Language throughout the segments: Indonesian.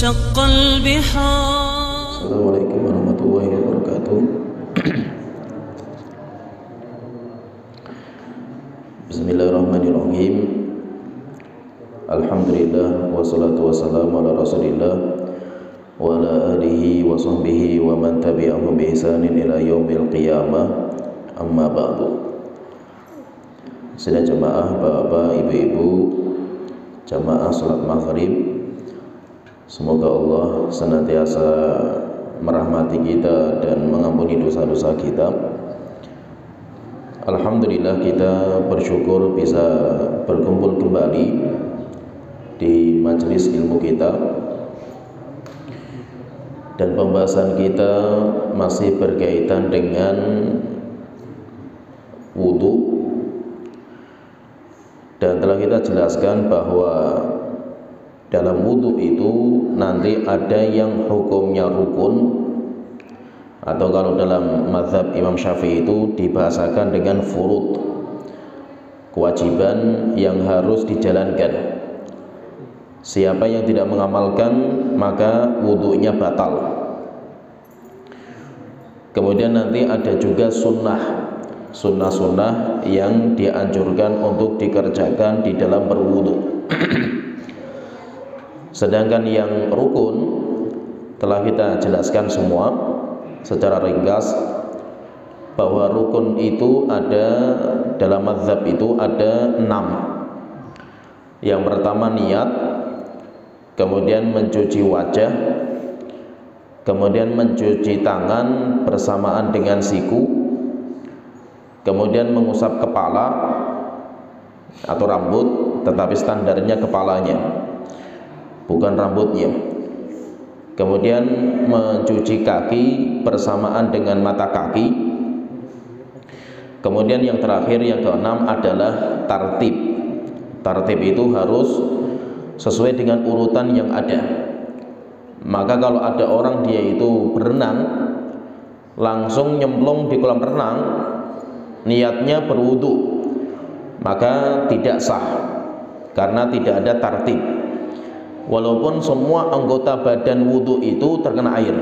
وانشق البحار. Assalamualaikum warahmatullahi wabarakatuh. Bismillahirrahmanirrahim. Alhamdulillah wassalatu wassalamu ala Rasulillah wa ala alihi wa sahbihi wa man tabi'ahum bi ihsanin ila yaumil qiyamah. Amma ba'du. Sidang jemaah, bapak, ibu-ibu, jamaah salat maghrib, semoga Allah senantiasa merahmati kita dan mengampuni dosa-dosa kita. Alhamdulillah, kita bersyukur bisa berkumpul kembali di majelis ilmu kita, dan pembahasan kita masih berkaitan dengan wudu. Dan telah kita jelaskan bahwa dalam wudu itu nanti ada yang hukumnya rukun, atau kalau dalam mazhab Imam Syafi'i itu dibahasakan dengan furud, kewajiban yang harus dijalankan. Siapa yang tidak mengamalkan maka wudunya batal. Kemudian nanti ada juga sunnah yang dianjurkan untuk dikerjakan di dalam berwudu. Sedangkan yang rukun telah kita jelaskan semua secara ringkas, bahwa rukun itu ada dalam mazhab itu ada 6. Yang pertama niat, kemudian mencuci wajah, kemudian mencuci tangan bersamaan dengan siku, kemudian mengusap kepala atau rambut, tetapi standarnya kepalanya, bukan rambutnya. Kemudian mencuci kaki bersamaan dengan mata kaki. Kemudian yang terakhir, yang keenam adalah tartib. Tartib itu harus sesuai dengan urutan yang ada. Maka kalau ada orang dia itu berenang, langsung nyemplung di kolam renang, niatnya berwudu, maka tidak sah karena tidak ada tartib. Walaupun semua anggota badan wudu itu terkena air,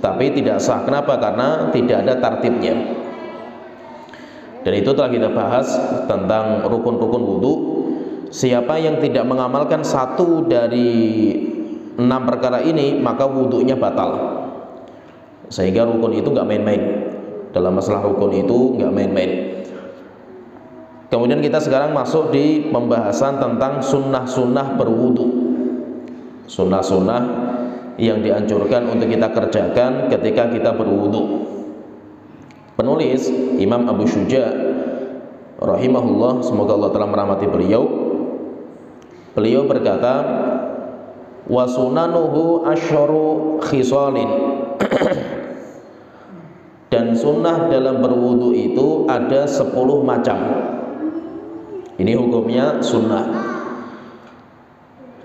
tapi tidak sah. Kenapa? Karena tidak ada tartibnya. Dan itu telah kita bahas tentang rukun-rukun wudu. Siapa yang tidak mengamalkan satu dari 6 perkara ini, maka wudunya batal. Sehingga rukun itu nggak main-main. Dalam masalah rukun itu nggak main-main. Kemudian kita sekarang masuk di pembahasan tentang sunnah-sunnah berwudu. Sunnah-sunnah yang dianjurkan untuk kita kerjakan ketika kita berwudu. Penulis Imam Abu Syuja rahimahullah, semoga Allah telah merahmati beliau. Beliau berkata, wa sunanuhu asyru khisalin. Dan sunnah dalam berwudu itu ada 10 macam. Ini hukumnya sunnah.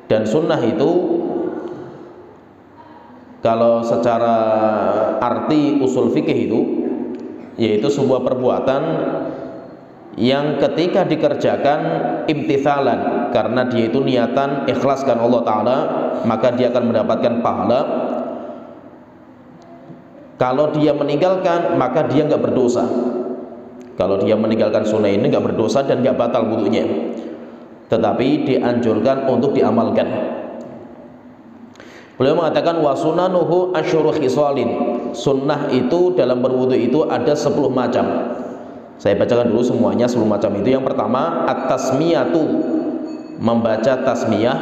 Dan sunnah itu kalau secara arti usul fikih itu yaitu sebuah perbuatan yang ketika dikerjakan imtithalan, karena dia itu niatan ikhlaskan Allah Ta'ala, maka dia akan mendapatkan pahala. Kalau dia meninggalkan, maka dia nggak berdosa. Kalau dia meninggalkan sunnah ini nggak berdosa dan nggak batal wudunya, tetapi dianjurkan untuk diamalkan. Beliau mengatakan wa sunanuhu asyru khisalin. Sunnah itu dalam berwudu itu ada 10 macam. Saya bacakan dulu semuanya 10 macam itu. Yang pertama at-tasmiyatu, membaca tasmiyah.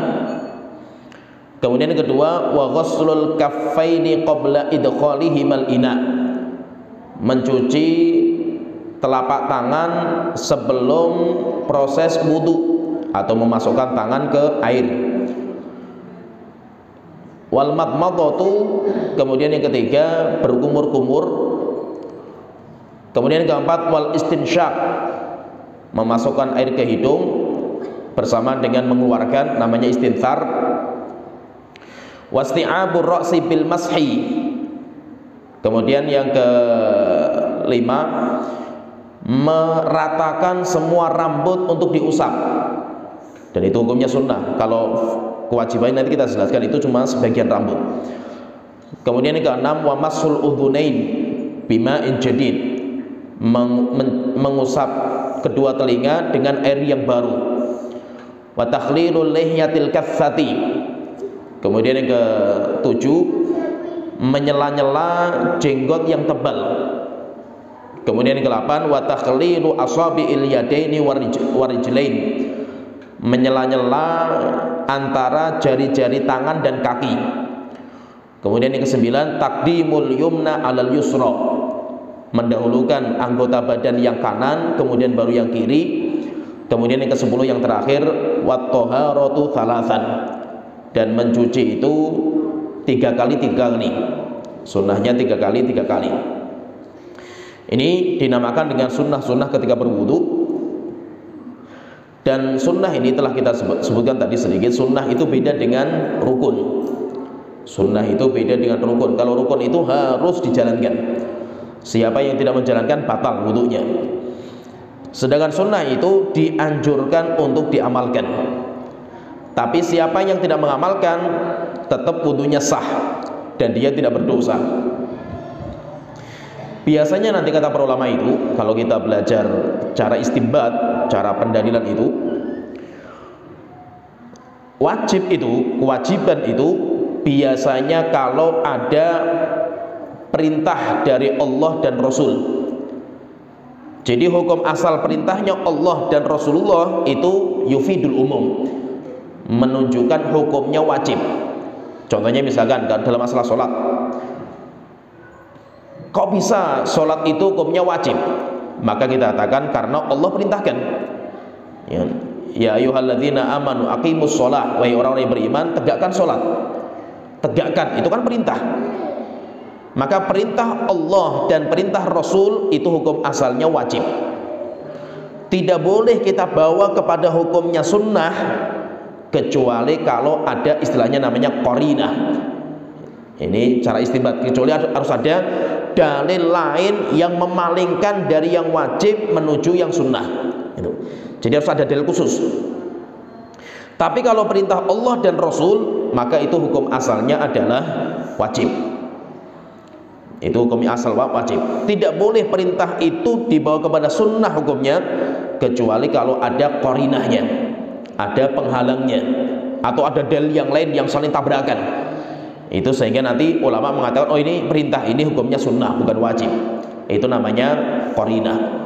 Kemudian yang kedua wa ghuslul kaffaini qabla idkhalihimal ina, mencuci telapak tangan sebelum proses wudu atau memasukkan tangan ke air. Wal madmadatu, kemudian yang ketiga berkumur-kumur. Kemudian yang keempat wal istinsyaq, memasukkan air ke hidung bersama dengan mengeluarkan, namanya istinthar. Wasti'abur ra'si bil mashi. Kemudian yang kelima, meratakan semua rambut untuk diusap. Dan itu hukumnya sunnah. Kalau kewajiban nanti kita jelaskan, itu cuma sebagian rambut. Kemudian yang keenam, wa masul udhunain bima'in jadid, mengusap kedua telinga dengan air yang baru. Wa takhlilul lihyatil katsati. Kemudian yang ketujuh, menyela-nyela jenggot yang tebal. Kemudian yang ke-8, wa takhlilu asabi'il yadaini warijlain, menyela-nyela antara jari-jari tangan dan kaki. Kemudian yang ke-9, taqdimul yumna 'alal yusra, mendahulukan anggota badan yang kanan kemudian baru yang kiri. Kemudian yang ke-10 yang terakhir, wat thaharatu thalathan, dan mencuci itu 3 kali. Sunnahnya 3 kali. Ini dinamakan dengan sunnah-sunnah ketika berwudu. Dan sunnah ini telah kita sebutkan tadi sedikit, sunnah itu beda dengan rukun. Sunnah itu beda dengan rukun. Kalau rukun itu harus dijalankan. Siapa yang tidak menjalankan batal wudunya. Sedangkan sunnah itu dianjurkan untuk diamalkan. Tapi siapa yang tidak mengamalkan, tetap wudunya sah dan dia tidak berdosa. Biasanya nanti kata para ulama itu, kalau kita belajar cara istinbat, cara pendalilan itu, kewajiban itu biasanya kalau ada perintah dari Allah dan Rasul. Jadi hukum asal perintahnya Allah dan Rasulullah itu yufidul umum, menunjukkan hukumnya wajib. Contohnya misalkan dalam masalah sholat, kok bisa sholat itu hukumnya wajib? Maka kita katakan karena Allah perintahkan. Ya ayyuhalladzina amanu aqimus sholat, wahai orang-orang yang beriman, tegakkan sholat. Tegakkan, itu kan perintah. Maka perintah Allah dan perintah Rasul itu hukum asalnya wajib. Tidak boleh kita bawa kepada hukumnya sunnah kecuali kalau ada istilahnya namanya qarinah. Ini cara istinbat, kecuali harus ada dalil lain yang memalingkan dari yang wajib menuju yang sunnah. Jadi harus ada dalil khusus. Tapi kalau perintah Allah dan Rasul, maka itu hukum asalnya adalah wajib. Itu hukumnya asal wajib. Tidak boleh perintah itu dibawa kepada sunnah hukumnya kecuali kalau ada qarinahnya, ada penghalangnya, atau ada dalil yang lain yang saling tabrakan. Itu sehingga nanti ulama mengatakan, oh ini perintah, ini hukumnya sunnah bukan wajib. Itu namanya qarinah.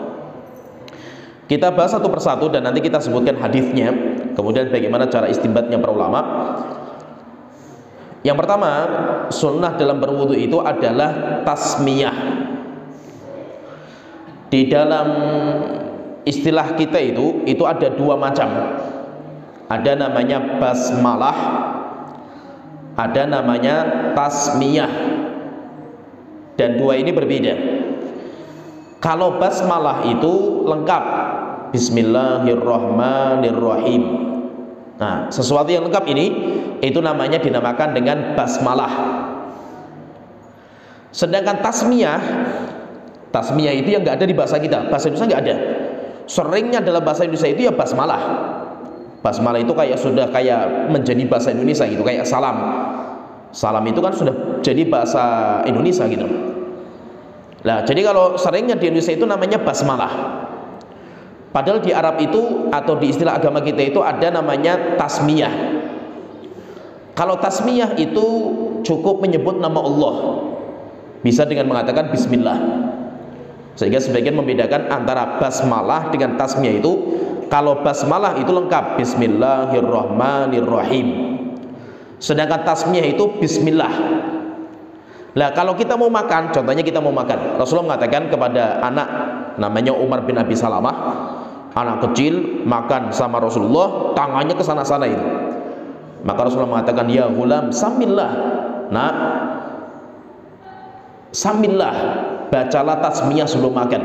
Kita bahas satu persatu dan nanti kita sebutkan hadisnya, kemudian bagaimana cara istinbatnya para ulama. Yang pertama, sunnah dalam berwudu itu adalah tasmiyah. Di dalam istilah kita itu ada dua macam. Ada namanya basmalah, ada namanya tasmiyah. Dan dua ini berbeda. Kalau basmalah itu lengkap, Bismillahirrahmanirrahim. Nah, sesuatu yang lengkap ini itu namanya dinamakan dengan basmalah. Sedangkan tasmiyah itu yang nggak ada di bahasa kita, bahasa Indonesia nggak ada. Seringnya dalam bahasa Indonesia itu ya basmalah. Basmalah itu sudah kayak menjadi bahasa Indonesia gitu, kayak salam. Salam itu kan sudah jadi bahasa Indonesia gitu. Nah, jadi kalau seringnya di Indonesia itu namanya basmalah. Padahal di Arab itu atau di istilah agama kita itu ada namanya tasmiyah. Kalau tasmiyah itu cukup menyebut nama Allah, bisa dengan mengatakan bismillah. Sehingga sebagian membedakan antara basmalah dengan tasmiyah itu. Kalau basmalah itu lengkap, Bismillahirrahmanirrahim. Sedangkan tasmiyah itu bismillah. Nah, kalau kita mau makan, contohnya kita mau makan, Rasulullah mengatakan kepada anak namanya Umar bin Abi Salamah, anak kecil makan sama Rasulullah, tangannya ke sana-sana itu. Maka Rasulullah mengatakan, ya ghulam, samillah. Nah, samillah, bacalah tasmiyah sebelum makan.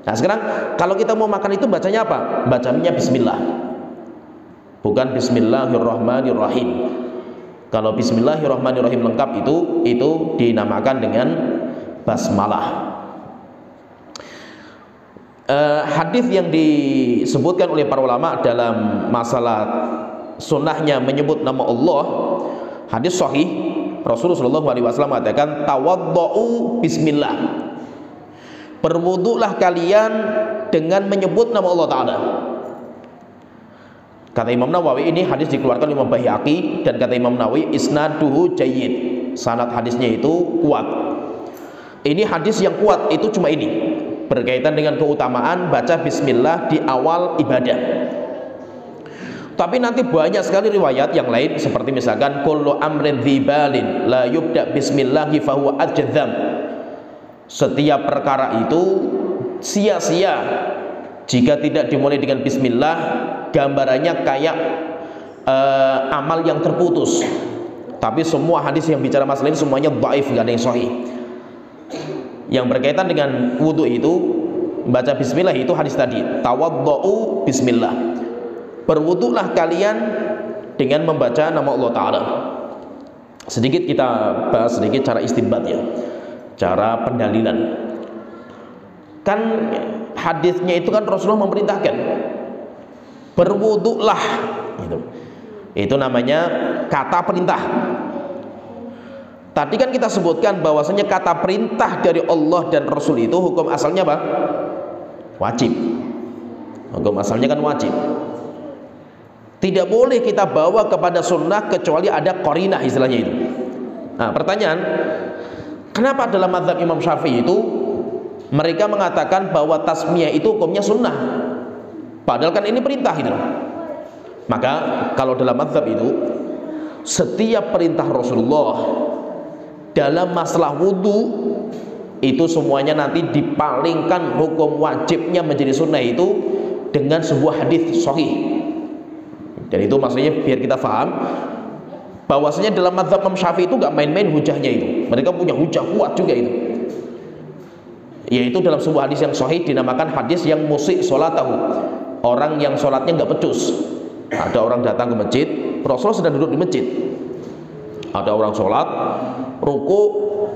Nah, sekarang kalau kita mau makan itu bacanya apa? Bacanya bismillah, bukan Bismillahirrahmanirrahim. Kalau Bismillahirrahmanirrahim lengkap itu dinamakan dengan basmalah. Hadis yang disebutkan oleh para ulama dalam masalah sunnahnya menyebut nama Allah, hadis sahih Rasulullah SAW mengatakan tawaddu'u bismillah, berwudulah kalian dengan menyebut nama Allah Ta'ala. Kata Imam Nawawi, ini hadis dikeluarkan oleh Imam Baihaqi, dan kata Imam Nawawi isnaduhu jayyid, sanad hadisnya itu kuat. Ini hadis yang kuat itu cuma ini, berkaitan dengan keutamaan baca bismillah di awal ibadah. Tapi nanti banyak sekali riwayat yang lain, seperti misalkan kullu amrin dzibalin la yubda bismillahi fahuwa ajdzam, setiap perkara itu sia-sia jika tidak dimulai dengan bismillah, gambarannya kayak amal yang terputus. Tapi semua hadis yang bicara masalah ini semuanya dhaif, enggak ada yang sahih. Yang berkaitan dengan wudu itu, baca bismillah itu hadis tadi, tawaddu'u bismillah, berwudulah kalian dengan membaca nama Allah Ta'ala. Sedikit kita bahas sedikit cara istinbat ya, cara pendalilan. Kan hadisnya itu kan Rasulullah memerintahkan berwudulah, itu namanya kata perintah. Tadi kan kita sebutkan bahwasanya kata perintah dari Allah dan Rasul itu hukum asalnya apa? Wajib. Hukum asalnya kan wajib. Tidak boleh kita bawa kepada sunnah kecuali ada qarinah, istilahnya itu. Nah, pertanyaan, kenapa dalam mazhab Imam Syafi'i itu mereka mengatakan bahwa tasmiyah itu hukumnya sunnah, padahal kan ini perintah itu? Maka kalau dalam mazhab itu, setiap perintah Rasulullah dalam masalah wudu itu semuanya nanti dipalingkan hukum wajibnya menjadi sunnah itu dengan sebuah hadis sahih. Dan itu maksudnya biar kita paham bahwasanya dalam mazhab Imam Syafi'i itu gak main-main hujahnya itu. Mereka punya hujah kuat juga itu, yaitu dalam sebuah hadis yang sahih dinamakan hadis yang musik sholatahu, orang yang sholatnya gak pecus. Ada orang datang ke masjid, Rasulullah sedang duduk di masjid, ada orang sholat, ruku,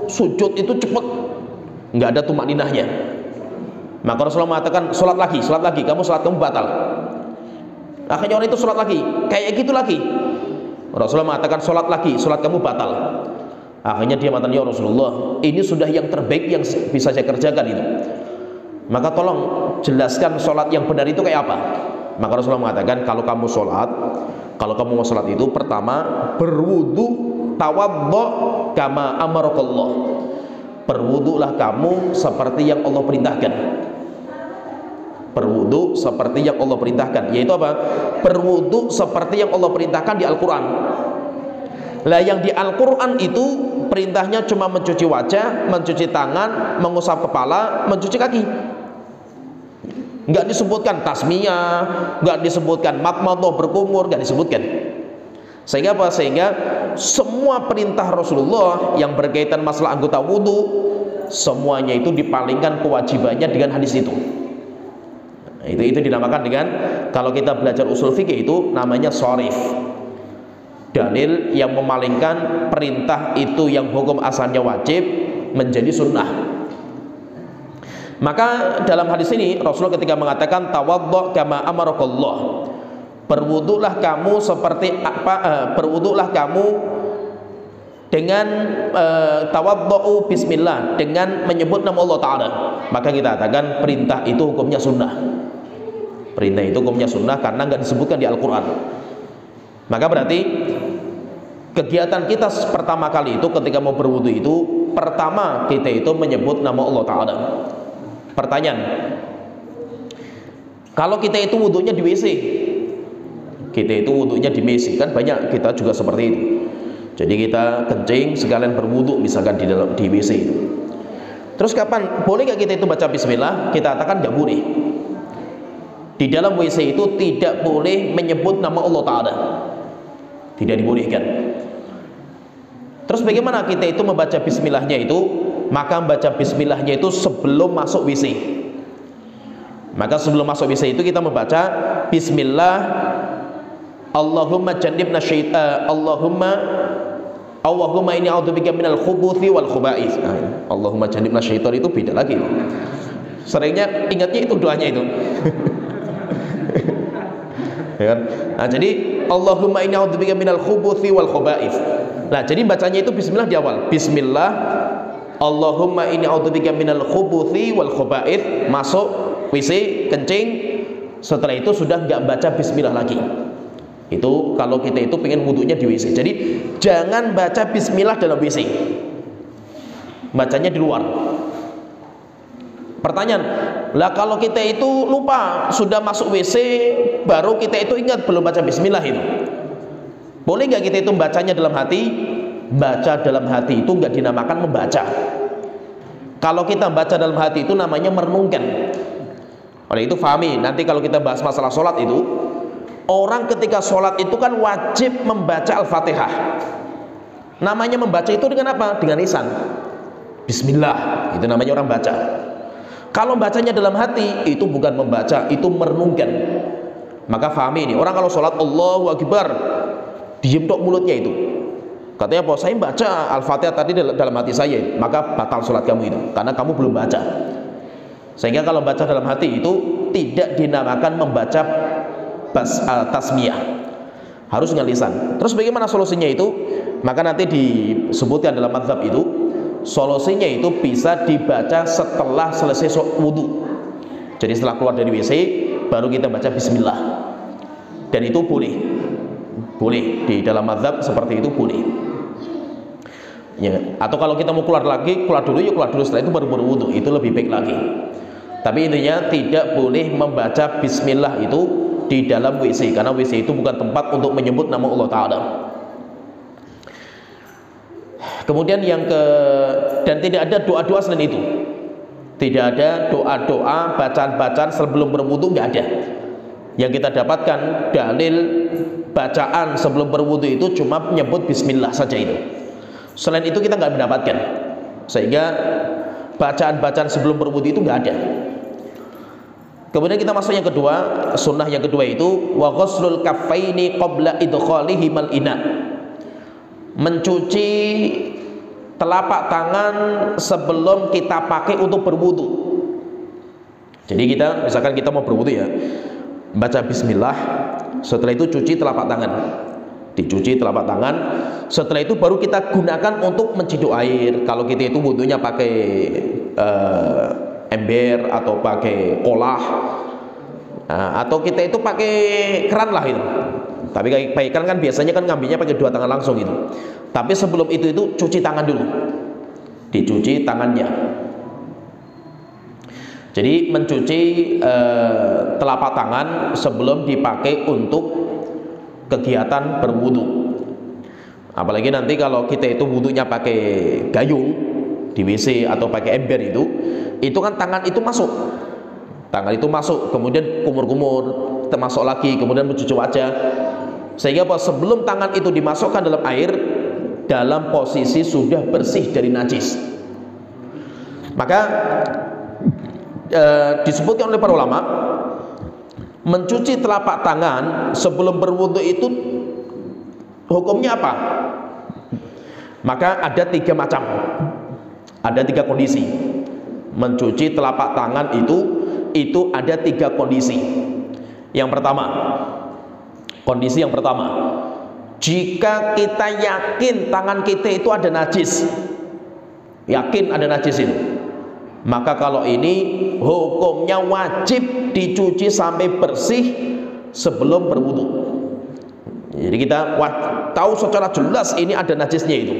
sujud itu cepat, nggak ada tumakninahnya. Maka Rasulullah mengatakan, sholat lagi, kamu sholat kamu batal. Akhirnya orang itu sholat lagi, kayak gitu lagi. Rasulullah mengatakan, sholat lagi, sholat kamu batal. Akhirnya dia mengatakan, ya Rasulullah, ini sudah yang terbaik yang bisa saya kerjakan itu. Maka tolong jelaskan sholat yang benar itu kayak apa. Maka Rasulullah mengatakan, kalau kamu sholat, kalau kamu mau sholat itu pertama berwudu, tawaddu kama amarakallah, berwudulah kamu seperti yang Allah perintahkan. Berwudu seperti yang Allah perintahkan, yaitu apa? Berwudu seperti yang Allah perintahkan di Al-Quran. Lah yang di Al-Quran itu perintahnya cuma mencuci wajah, mencuci tangan, mengusap kepala, mencuci kaki. Nggak disebutkan tasmiyah, nggak disebutkan madmadah, berkumur, nggak disebutkan. Sehingga apa? Sehingga semua perintah Rasulullah yang berkaitan masalah anggota wudhu, semuanya itu dipalingkan kewajibannya dengan hadis itu. Nah, itu dinamakan dengan, kalau kita belajar usul fikih itu namanya sharif, dalil yang memalingkan perintah itu yang hukum asalnya wajib menjadi sunnah. Maka dalam hadis ini Rasulullah ketika mengatakan tawaddu kama amarakallah, berwudulah kamu seperti apa? Berwudulah kamu dengan tawaddu bismillah, dengan menyebut nama Allah Ta'ala. Maka kita katakan perintah itu hukumnya sunnah. Perintah itu hukumnya sunnah karena nggak disebutkan di Al-Quran. Maka berarti kegiatan kita pertama kali itu ketika mau berwudu itu, pertama kita itu menyebut nama Allah Ta'ala. Pertanyaan, kalau kita itu wudunya di WC, kita itu wudunya di WC, kan banyak kita juga seperti itu. Jadi kita kencing sekalian berwudu misalkan di WC itu. Terus kapan boleh nggak kita itu baca bismillah? Kita katakan nggak boleh. Di dalam WC itu tidak boleh menyebut nama Allah Ta'ala, tidak dibolehkan. Terus bagaimana kita itu membaca bismillahnya itu? Maka membaca bismillahnya itu sebelum masuk WC. Maka sebelum masuk WC itu kita membaca bismillah, Allahumma jannibna syaitan, Allahumma inni a'udzubika minal khubuthi wal khuba'its. Allahumma jannibna syaitan itu beda lagi. Seringnya ingatnya itu doanya itu. Ya kan? Nah, jadi Allahumma inni a'udzubika minal khubuthi wal khaba'ith. Nah, jadi bacanya itu bismillah di awal. Bismillah, Allahumma inni a'udzubika minal khubuthi wal khaba'ith. Masuk WC, kencing. Setelah itu sudah nggak baca bismillah lagi. Itu kalau kita itu pengen wudunya di WC. Jadi jangan baca bismillah dalam WC. Bacanya di luar. Pertanyaan, lah kalau kita itu lupa sudah masuk WC baru kita itu ingat belum baca bismillah itu, boleh nggak kita itu bacanya dalam hati? Baca dalam hati itu nggak dinamakan membaca. Kalau kita baca dalam hati itu namanya merenungkan. Oleh itu fahami, nanti kalau kita bahas masalah sholat itu, orang ketika sholat itu kan wajib membaca Al-Fatihah. Namanya membaca itu dengan apa? Dengan lisan. Bismillah, itu namanya orang baca. Kalau bacanya dalam hati, itu bukan membaca, itu merenungkan. Maka fahami ini, orang kalau sholat Allahu Akbar, diem tok mulutnya itu. Katanya apa? Saya baca Al-Fatihah tadi dalam hati saya, maka batal sholat kamu itu, karena kamu belum baca. Sehingga kalau baca dalam hati itu tidak dinamakan membaca tasmiyah, harus dengan lisan. Terus bagaimana solusinya itu? Maka nanti disebutkan dalam mazhab itu, solusinya itu bisa dibaca setelah selesai wudu. Jadi setelah keluar dari WC baru kita baca bismillah. Dan itu boleh. Boleh di dalam mazhab seperti itu boleh. Ya, atau kalau kita mau keluar lagi, keluar dulu setelah itu baru berwudu. Itu lebih baik lagi. Tapi intinya tidak boleh membaca bismillah itu di dalam WC, karena WC itu bukan tempat untuk menyebut nama Allah Ta'ala. Kemudian dan tidak ada doa-doa selain itu. Tidak ada doa-doa, bacaan-bacaan sebelum berwudu, nggak ada. Yang kita dapatkan dalil bacaan sebelum berwudu itu cuma menyebut bismillah saja itu. Selain itu kita nggak mendapatkan. Sehingga bacaan-bacaan sebelum berwudu itu nggak ada. Kemudian kita masuk yang kedua, sunnah yang kedua itu wa ghuslul kaffaini qabla idkhalihimal ina. Mencuci telapak tangan sebelum kita pakai untuk berwudu. Jadi misalkan kita mau berwudu ya, baca bismillah, setelah itu cuci telapak tangan. Dicuci telapak tangan, setelah itu baru kita gunakan untuk menciduk air. Kalau kita itu wudunya pakai ember atau pakai kolah, atau kita itu pakai keran lah itu. Tapi pakai keran kan biasanya kan ngambilnya pakai dua tangan langsung itu. Tapi sebelum itu cuci tangan dulu, dicuci tangannya. Jadi mencuci telapak tangan sebelum dipakai untuk kegiatan berwudu. Apalagi nanti kalau kita itu wudunya pakai gayung di WC atau pakai ember itu kan tangan itu masuk. Tangan itu masuk, kemudian kumur-kumur, termasuk lagi, kemudian mencuci wajah. Sehingga sebelum tangan itu dimasukkan dalam air, dalam posisi sudah bersih dari najis. Maka disebutkan oleh para ulama, mencuci telapak tangan sebelum berwudu itu hukumnya apa? Maka ada 3 macam, ada 3 kondisi. Mencuci telapak tangan itu ada 3 kondisi. Kondisi yang pertama, jika kita yakin tangan kita itu ada najis, yakin ada najis itu, maka kalau ini hukumnya wajib dicuci sampai bersih sebelum berwudu. Jadi kita tahu secara jelas ini ada najisnya itu,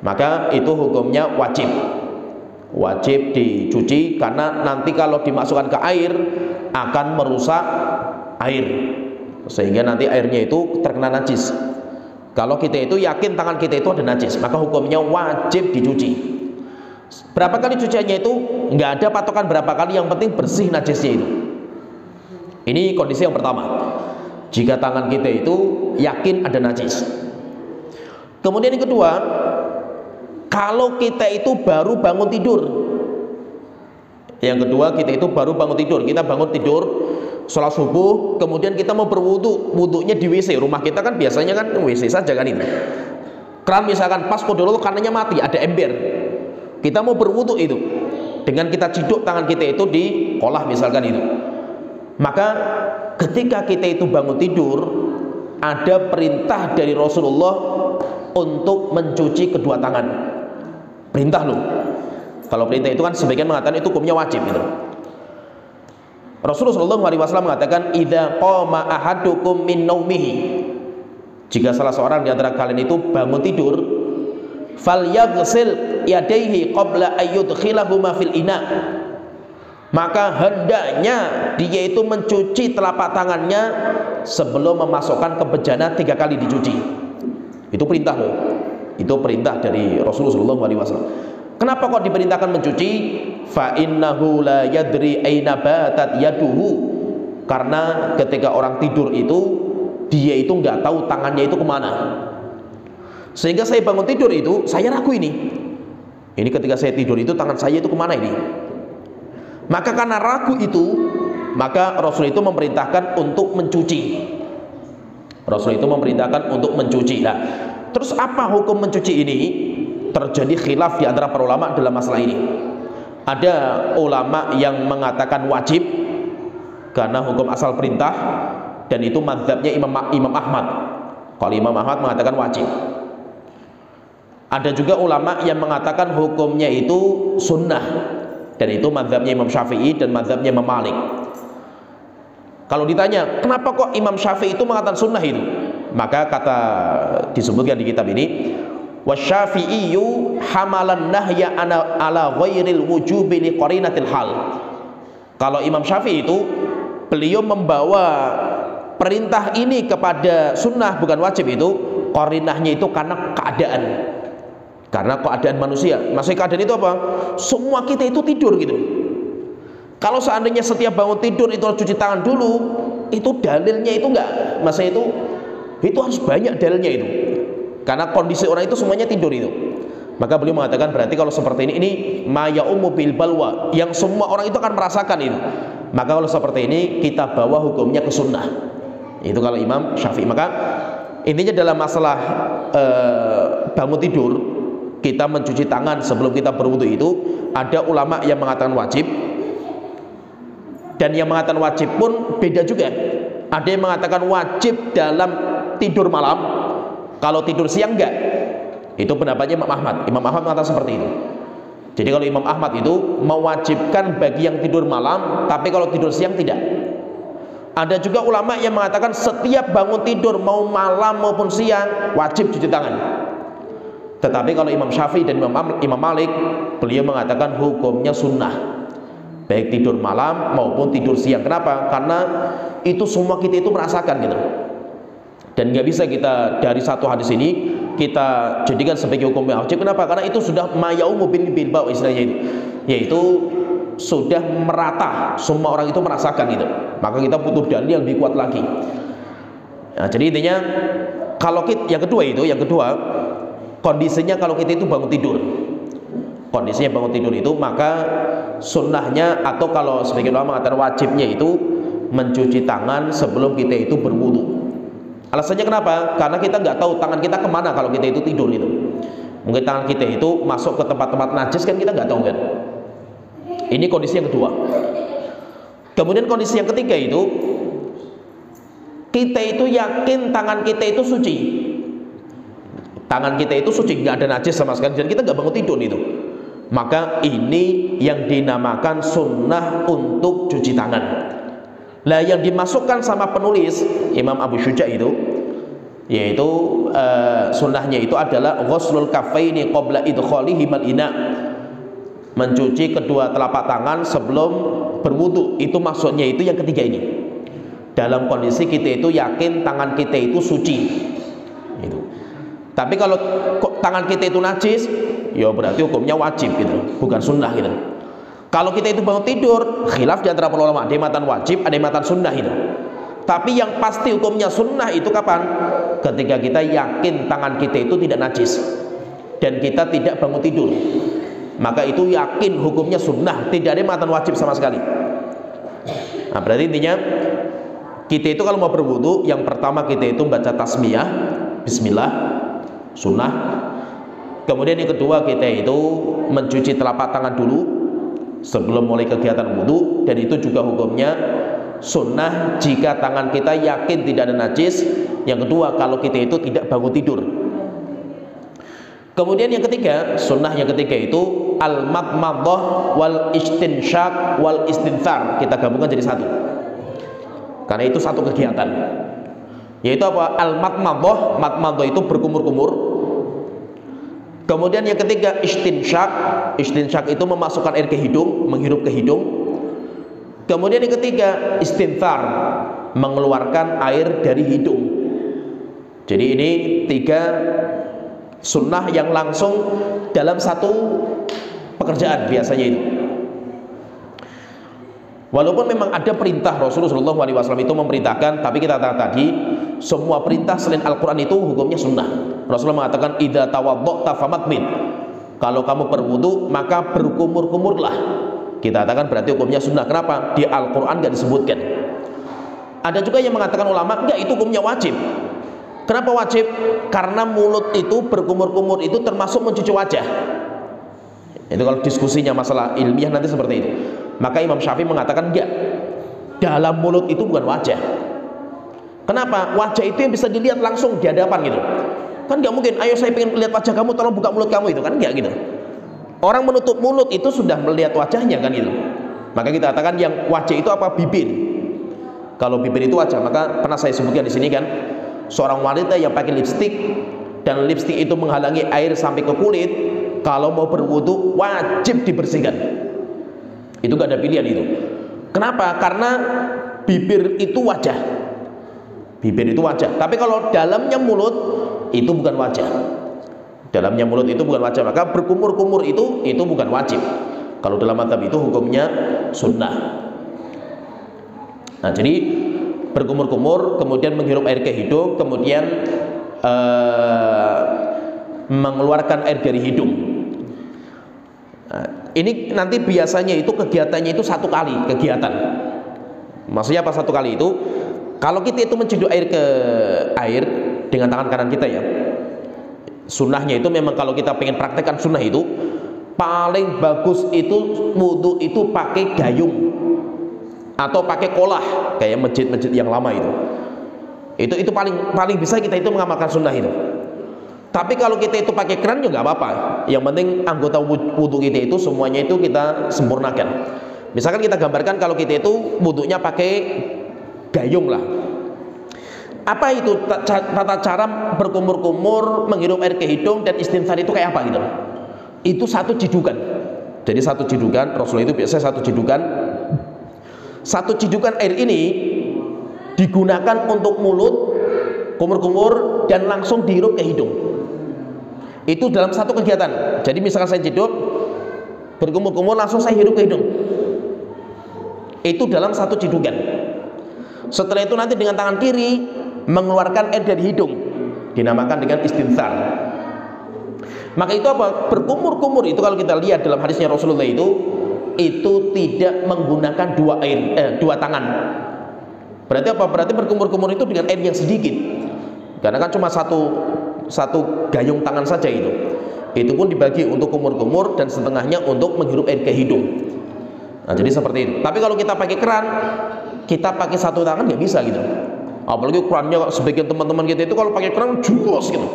maka itu hukumnya wajib dicuci, karena nanti kalau dimasukkan ke air akan merusak air, sehingga nanti airnya itu terkena najis. Kalau kita itu yakin tangan kita itu ada najis, maka hukumnya wajib dicuci. Berapa kali cuciannya itu nggak ada patokan berapa kali, yang penting bersih najisnya itu. Ini kondisi yang pertama, jika tangan kita itu yakin ada najis. Kemudian yang kedua, kalau kita itu baru bangun tidur. Yang kedua, kita itu baru bangun tidur, kita bangun tidur sholat subuh, kemudian kita mau berwudu, wudunya di WC. Rumah kita kan biasanya kan WC saja kan itu. Keran misalkan pas kodol kanannya mati, ada ember. Kita mau berwudu itu, dengan kita ciduk tangan kita itu di kolah misalkan itu. Maka ketika kita itu bangun tidur, ada perintah dari Rasulullah untuk mencuci kedua tangan. Perintah loh. Kalau perintah itu kan sebagian mengatakan itu hukumnya wajib gitu. Rasulullah SAW mengatakan, idza qama ahadukum min naumihi, jika salah seorang di antara kalian itu bangun tidur, falyaghsil yadayhi qabla ayyudkhilahuma fil ina, maka hendaknya dia itu mencuci telapak tangannya sebelum memasukkan ke bejana 3 kali dicuci. Itu perintah loh. Itu perintah dari Rasulullah SAW. Kenapa kok diperintahkan mencuci? Fa innahu la yadri aina batat yaduhu, karena ketika orang tidur itu dia itu nggak tahu tangannya itu kemana. Sehingga saya bangun tidur itu saya ragu ini ketika saya tidur itu tangan saya itu kemana ini. Maka karena ragu itu, maka Rasul itu memerintahkan untuk mencuci. Rasul itu memerintahkan untuk mencuci. Nah, terus apa hukum mencuci ini? Terjadi khilaf di antara para ulama dalam masalah ini. Ada ulama yang mengatakan wajib karena hukum asal perintah, dan itu mazhabnya Imam Ahmad. Kalau Imam Ahmad mengatakan wajib. Ada juga ulama yang mengatakan hukumnya itu sunnah, dan itu mazhabnya Imam Syafi'i dan mazhabnya Imam Malik. Kalau ditanya kenapa kok Imam Syafi'i itu mengatakan sunnah itu, maka kata disebutkan di kitab ini, wasyafi'iyyu hamalan nahya ala ghairil wujubi li qarinatil hal. Kalau Imam Syafi'i itu beliau membawa perintah ini kepada sunnah bukan wajib, itu qarinahnya itu karena keadaan manusia. Maksudnya keadaan itu apa? Semua kita itu tidur gitu. Kalau seandainya setiap bangun tidur itu harus cuci tangan dulu, itu dalilnya itu enggak, maksudnya itu harus banyak dalilnya itu. Karena kondisi orang itu semuanya tidur itu. Maka beliau mengatakan berarti kalau seperti ini ma ya'ummu bil balwa, yang semua orang itu akan merasakan itu. Maka kalau seperti ini kita bawa hukumnya ke sunnah. Itu kalau Imam Syafi'i. Maka intinya dalam masalah bangun tidur kita mencuci tangan sebelum kita berwudu itu, ada ulama yang mengatakan wajib, dan yang mengatakan wajib pun beda juga. Ada yang mengatakan wajib dalam tidur malam, kalau tidur siang enggak. Itu pendapatnya Imam Ahmad. Imam Ahmad mengatakan seperti itu. Jadi kalau Imam Ahmad itu mewajibkan bagi yang tidur malam, tapi kalau tidur siang tidak. Ada juga ulama yang mengatakan setiap bangun tidur mau malam maupun siang wajib cuci tangan. Tetapi kalau Imam Syafi'i dan Imam Malik, beliau mengatakan hukumnya sunnah, baik tidur malam maupun tidur siang. Kenapa? Karena itu semua kita itu merasakan gitu. Dan nggak bisa kita dari satu hadis ini kita jadikan sebagai hukum wajib. Kenapa? Karena itu sudah mayaumu bil bau istilahnya itu, yaitu sudah merata, semua orang itu merasakan itu. Maka kita butuh dalil yang lebih kuat lagi. Nah, jadi intinya kalau kita, yang kedua kondisinya kalau kita itu bangun tidur, kondisinya bangun tidur itu, maka sunnahnya atau kalau sebagian ulama mengatakan wajibnya itu mencuci tangan sebelum kita itu berwudu. Alasannya kenapa? Karena kita nggak tahu tangan kita kemana kalau kita itu tidur itu. Mungkin tangan kita itu masuk ke tempat-tempat najis, kan kita nggak tahu kan. Ini kondisi yang kedua. Kemudian kondisi yang ketiga itu, kita itu yakin tangan kita itu suci. Tangan kita itu suci, nggak ada najis sama sekali, dan kita nggak bangun tidur itu. Maka ini yang dinamakan sunnah untuk cuci tangan. Lah yang dimasukkan sama penulis Imam Abu Syuja itu, yaitu sunnahnya itu adalah ghuslul kaffaini qabla idkhalihi mal ina, mencuci kedua telapak tangan sebelum berwudu. Itu maksudnya itu yang ketiga ini. Dalam kondisi kita itu yakin tangan kita itu suci. Itu. Tapi kalau tangan kita itu najis, ya berarti hukumnya wajib gitu, bukan sunnah gitu. Kalau kita itu bangun tidur, khilaf di antara para ulama, ada yang mengatakan wajib, ada yang mengatakan sunnah itu. Tapi yang pasti hukumnya sunnah itu kapan? Ketika kita yakin tangan kita itu tidak najis dan kita tidak bangun tidur, maka itu yakin hukumnya sunnah, tidak ada yang mengatakan wajib sama sekali. Nah, berarti intinya kita itu kalau mau berwudu, yang pertama kita itu baca tasmiyah, bismillah, sunnah. Kemudian yang kedua kita itu mencuci telapak tangan dulu sebelum mulai kegiatan wudu, dan itu juga hukumnya sunnah jika tangan kita yakin tidak ada najis Yang kedua, kalau kita itu tidak bangun tidur. Kemudian yang ketiga, sunnah yang ketiga itu al-madmadah wal istinsyaq wal istinthar. Kita gabungkan jadi satu, karena itu satu kegiatan. Yaitu apa? Al-madmadah, madmadah itu berkumur-kumur. Kemudian yang ketiga istinsyaq. Istinsyaq itu memasukkan air ke hidung, menghirup ke hidung. Kemudian yang ketiga istinthar, mengeluarkan air dari hidung. Jadi ini tiga sunnah yang langsung dalam satu pekerjaan biasanya itu. Walaupun memang ada perintah Rasulullah SAW itu memerintahkan, tapi kita katakan tadi semua perintah selain Al-Quran itu hukumnya sunnah. Rasulullah mengatakan idza tawadda'ta famadmid, kalau kamu berwudu maka berkumur-kumurlah. Kita katakan berarti hukumnya sunnah. Kenapa? Di Al-Quran nggak disebutkan. Ada juga yang mengatakan ulama enggak, itu hukumnya wajib. Kenapa wajib? Karena mulut itu berkumur-kumur itu termasuk mencuci wajah. Itu kalau diskusinya masalah ilmiah nanti seperti itu. Maka Imam Syafi'i mengatakan enggak, dalam mulut itu bukan wajah. Kenapa? Wajah itu yang bisa dilihat langsung di hadapan gitu. Kan enggak mungkin, ayo saya pengen lihat wajah kamu, tolong buka mulut kamu, itu kan enggak gitu. Orang menutup mulut itu sudah melihat wajahnya kan gitu. Maka kita katakan yang wajah itu apa? Bibir. Kalau bibir itu wajah, maka pernah saya sebutkan di sini kan, seorang wanita yang pakai lipstik dan lipstik itu menghalangi air sampai ke kulit, kalau mau berwudu wajib dibersihkan. Itu gak ada pilihan itu. Kenapa? Karena bibir itu wajah. Bibir itu wajah. Tapi kalau dalamnya mulut itu bukan wajah. Dalamnya mulut itu bukan wajah. Maka berkumur-kumur itu bukan wajib. Kalau dalam mazhab itu hukumnya sunnah. Nah, jadi berkumur-kumur, kemudian menghirup air ke hidung, kemudian mengeluarkan air dari hidung. Nah, ini nanti biasanya itu kegiatannya itu satu kali kegiatan. Maksudnya apa satu kali itu? Kalau kita itu menciduk air ke air dengan tangan kanan kita ya. Sunnahnya itu memang kalau kita pengen praktekkan sunnah itu paling bagus itu wudu itu pakai gayung atau pakai kolah kayak masjid-masjid yang lama itu. Itu paling bisa kita itu mengamalkan sunnah itu. Tapi kalau kita itu pakai keran juga nggak apa-apa. Yang penting anggota wudu kita itu semuanya itu kita sempurnakan. Misalkan kita gambarkan kalau kita itu wudunya pakai gayung lah. Apa itu tata cara berkumur-kumur, menghirup air ke hidung dan istinfar itu kayak apa gitu? Itu satu cidukan. Jadi satu cidukan, Rasulullah itu biasanya satu cidukan air ini digunakan untuk mulut, kumur-kumur dan langsung dihirup ke hidung. Itu dalam satu kegiatan. Jadi misalkan saya ciduk, berkumur-kumur langsung saya hirup ke hidung. Itu dalam satu cidukan. Setelah itu nanti dengan tangan kiri mengeluarkan air dari hidung, dinamakan dengan istinthar. Maka itu apa? Berkumur-kumur itu kalau kita lihat dalam hadisnya Rasulullah itu tidak menggunakan dua tangan. Berarti apa? Berarti berkumur-kumur itu dengan air yang sedikit. Karena kan cuma satu gayung tangan saja itu. Itu pun dibagi untuk kumur-kumur dan setengahnya untuk menghirup air ke hidung. Nah, jadi seperti itu. Tapi kalau kita pakai keran, kita pakai satu tangan nggak bisa gitu. Apalagi kerannya sebagian teman-teman kita itu kalau pakai keran juos gitu.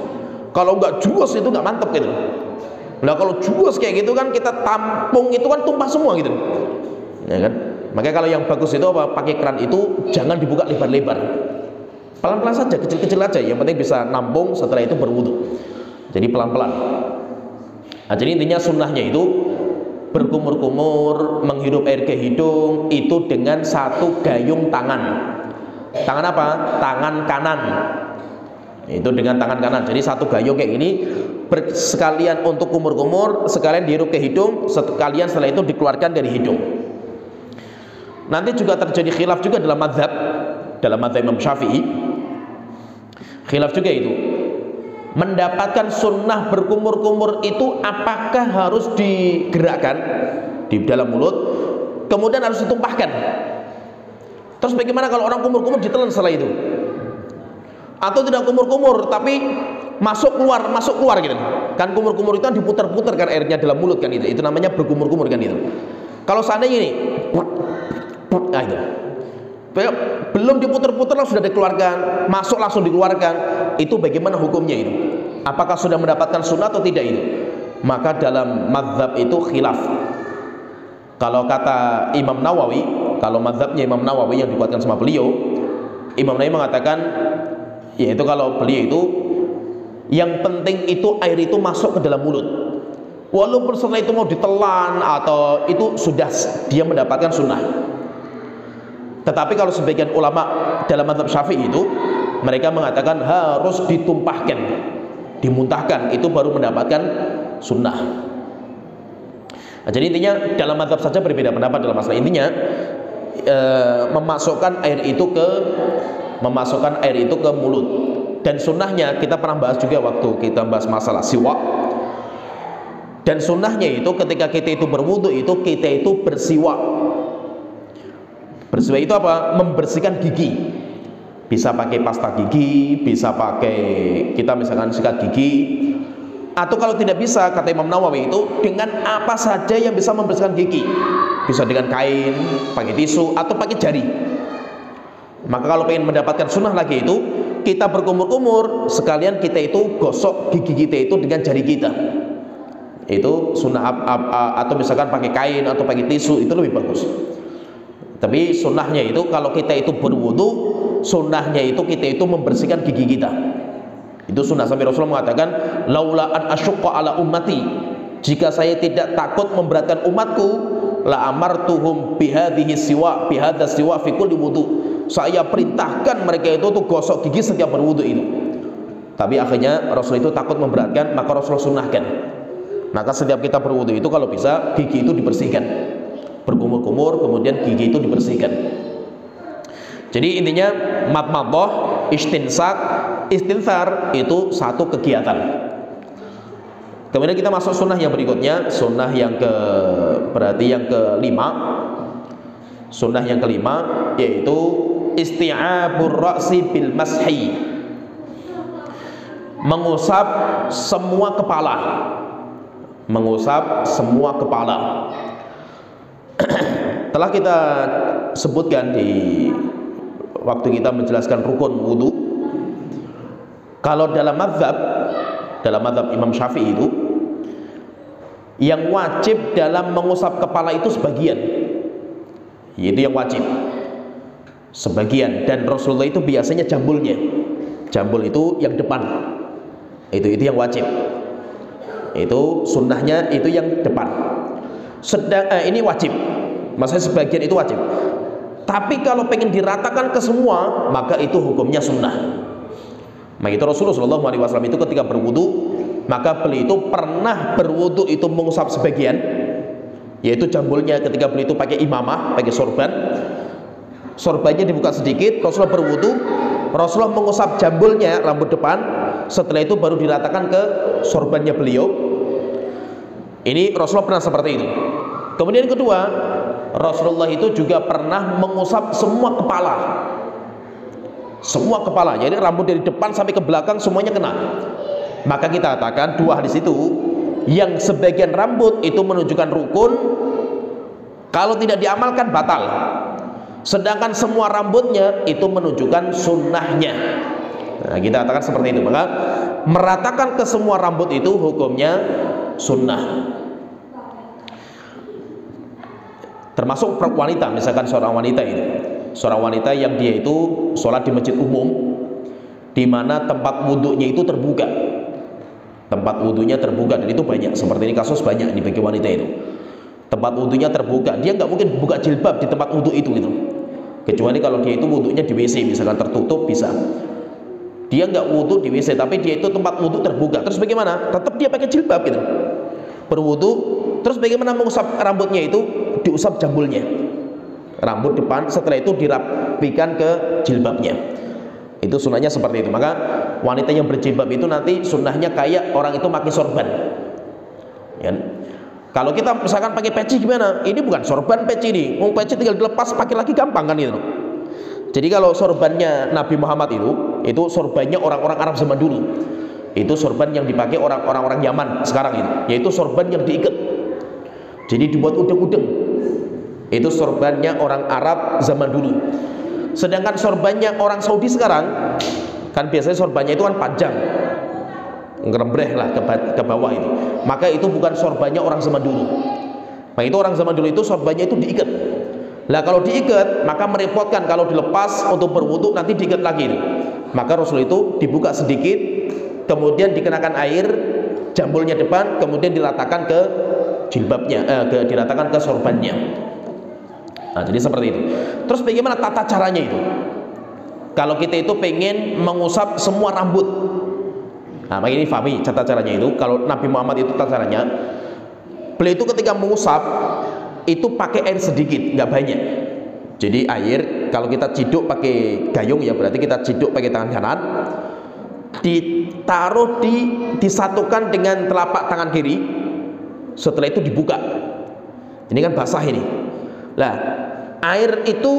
Kalau nggak juos itu nggak mantep gitu. Nah kalau juos kayak gitu kan kita tampung itu kan tumpah semua gitu. Ya kan? Makanya kalau yang bagus itu apa? Pakai keran itu jangan dibuka lebar-lebar. Pelan-pelan saja, kecil-kecil aja. Yang penting bisa nampung, setelah itu berwudu. Jadi pelan-pelan. Nah, jadi intinya sunnahnya itu berkumur-kumur, menghirup air ke hidung itu dengan satu gayung tangan. Tangan apa? Tangan kanan. Itu dengan tangan kanan. Jadi satu gayung kayak gini, sekalian untuk kumur-kumur, sekalian dihirup ke hidung, sekalian setelah itu dikeluarkan dari hidung. Nanti juga terjadi khilaf juga dalam mazhab Imam Syafi'i. Khilaf juga itu. Mendapatkan sunnah berkumur-kumur itu apakah harus digerakkan di dalam mulut, kemudian harus ditumpahkan? Terus bagaimana kalau orang kumur-kumur ditelan setelah itu? Atau tidak kumur-kumur tapi masuk keluar gitu. Kan kumur-kumur itu kan diputar-putar kan airnya dalam mulut kan itu. Itu namanya berkumur-kumur kan itu. Kalau seandainya ini, nah itu. belum diputer-puter langsung sudah dikeluarkan, masuk langsung dikeluarkan, itu bagaimana hukumnya itu? Apakah sudah mendapatkan sunnah atau tidak itu? Maka dalam mazhab itu khilaf. Kalau kata Imam Nawawi, kalau mazhabnya Imam Nawawi yang dikuatkan sama beliau, Imam Nawawi mengatakan, yaitu kalau beliau itu yang penting itu air itu masuk ke dalam mulut, walaupun setelah itu mau ditelan atau itu sudah dia mendapatkan sunnah. Tetapi kalau sebagian ulama dalam mazhab Syafi'i itu mereka mengatakan harus ditumpahkan, dimuntahkan, itu baru mendapatkan sunnah. Nah, jadi intinya dalam mazhab saja berbeda pendapat dalam masalah. Intinya memasukkan air itu ke mulut. Dan sunnahnya kita pernah bahas juga waktu kita bahas masalah siwak. Dan sunnahnya itu ketika kita itu berwudu itu kita itu bersiwak. Bersiwak itu apa? Membersihkan gigi. Bisa pakai pasta gigi, bisa pakai kita misalkan sikat gigi, atau kalau tidak bisa kata Imam Nawawi itu dengan apa saja yang bisa membersihkan gigi. Bisa dengan kain, pakai tisu, atau pakai jari. Maka kalau ingin mendapatkan sunnah lagi itu kita berkumur-kumur sekalian kita itu gosok gigi kita itu dengan jari kita. Itu sunnah atau misalkan pakai kain atau pakai tisu itu lebih bagus. Tapi sunnahnya itu kalau kita itu berwudu, sunnahnya itu kita itu membersihkan gigi kita. Itu sunnah. Sampai Rasulullah mengatakan, laula an asyqa ala ummati, jika saya tidak takut memberatkan umatku, la amartuhum bihadhihi siwa bihadza siwa fi kulli wudu. Saya perintahkan mereka itu tuh gosok gigi setiap berwudu itu. Tapi akhirnya Rasul itu takut memberatkan, maka Rasul sunnahkan. Maka setiap kita berwudu itu kalau bisa gigi itu dibersihkan. Berkumur-kumur kemudian gigi itu dibersihkan. Jadi intinya madmadah, istinsak, istinsar itu satu kegiatan. Kemudian kita masuk sunnah yang berikutnya, sunnah yang berarti yang kelima. Sunnah yang kelima yaitu isti'abur ra'si bil mashi. Mengusap semua kepala. Mengusap semua kepala. Telah kita sebutkan di waktu kita menjelaskan rukun wudu, kalau dalam mazhab Imam Syafi'i itu yang wajib dalam mengusap kepala itu sebagian, yaitu yang wajib sebagian, dan Rasulullah itu biasanya jambulnya, jambul itu yang depan, itu yang wajib, itu sunnahnya itu yang depan. Ini wajib, maksudnya sebagian itu wajib. Tapi kalau pengen diratakan ke semua, maka itu hukumnya sunnah. Maka itu Rasulullah SAW itu ketika berwudu, maka beliau itu pernah berwudu itu mengusap sebagian, yaitu jambulnya ketika beliau itu pakai imamah, pakai sorban, sorbannya dibuka sedikit. Rasulullah berwudu, Rasulullah mengusap jambulnya, rambut depan, setelah itu baru diratakan ke sorbannya beliau. Ini Rasulullah pernah seperti itu. Kemudian yang kedua, Rasulullah itu juga pernah mengusap semua kepala. Semua kepala, jadi rambut dari depan sampai ke belakang semuanya kena. Maka kita katakan dua hadis itu, yang sebagian rambut itu menunjukkan rukun, kalau tidak diamalkan batal. Sedangkan semua rambutnya itu menunjukkan sunnahnya. Nah, kita katakan seperti itu. Maka meratakan ke semua rambut itu hukumnya sunnah. Termasuk wanita, misalkan seorang wanita ini, seorang wanita yang dia itu sholat di masjid umum, di mana tempat wudhunya itu terbuka, tempat wudhunya terbuka, dan itu banyak seperti ini, kasus banyak di bagi wanita itu. Tempat wudhunya terbuka, dia nggak mungkin buka jilbab di tempat wudhu itu gitu. Kecuali kalau dia itu wudhunya di WC, misalkan tertutup bisa. Dia nggak wudhu di WC, tapi dia itu tempat wudhu terbuka. Terus bagaimana? Tetap dia pakai jilbab gitu. Berwudhu, terus bagaimana mengusap rambutnya itu? Diusap jambulnya, rambut depan, setelah itu dirapikan ke jilbabnya. Itu sunnahnya seperti itu. Maka wanita yang berjilbab itu nanti sunnahnya kayak orang itu pakai sorban ya. Kalau kita misalkan pakai peci gimana? Ini bukan sorban peci ini, peci tinggal dilepas pakai lagi gampang kan itu. Jadi kalau sorbannya Nabi Muhammad itu sorbannya orang-orang Arab zaman dulu. Itu sorban yang dipakai orang-orang Yaman sekarang itu, yaitu sorban yang diikat. Jadi dibuat udeng-udeng. Itu sorbannya orang Arab zaman dulu. Sedangkan sorbannya orang Saudi sekarang kan biasanya sorbannya itu kan panjang, ngerembreh lah ke bawah itu. Maka itu bukan sorbannya orang zaman dulu. Nah itu orang zaman dulu itu sorbannya itu diikat. Lah kalau diikat maka merepotkan, kalau dilepas untuk berwudu nanti diikat lagi itu. Maka Rasul itu dibuka sedikit, kemudian dikenakan air, jambulnya depan, kemudian diratakan ke jilbabnya, diratakan ke sorbannya. Nah, jadi seperti itu. Terus bagaimana tata caranya itu? Kalau kita itu pengen mengusap semua rambut, nah ini fahami tata caranya itu. Kalau Nabi Muhammad itu tata caranya, beliau itu ketika mengusap itu pakai air sedikit, nggak banyak. Jadi air kalau kita ciduk pakai gayung ya berarti kita ciduk pakai tangan kanan, ditaruh disatukan dengan telapak tangan kiri. Setelah itu dibuka. Ini kan basah ini. Lah, air itu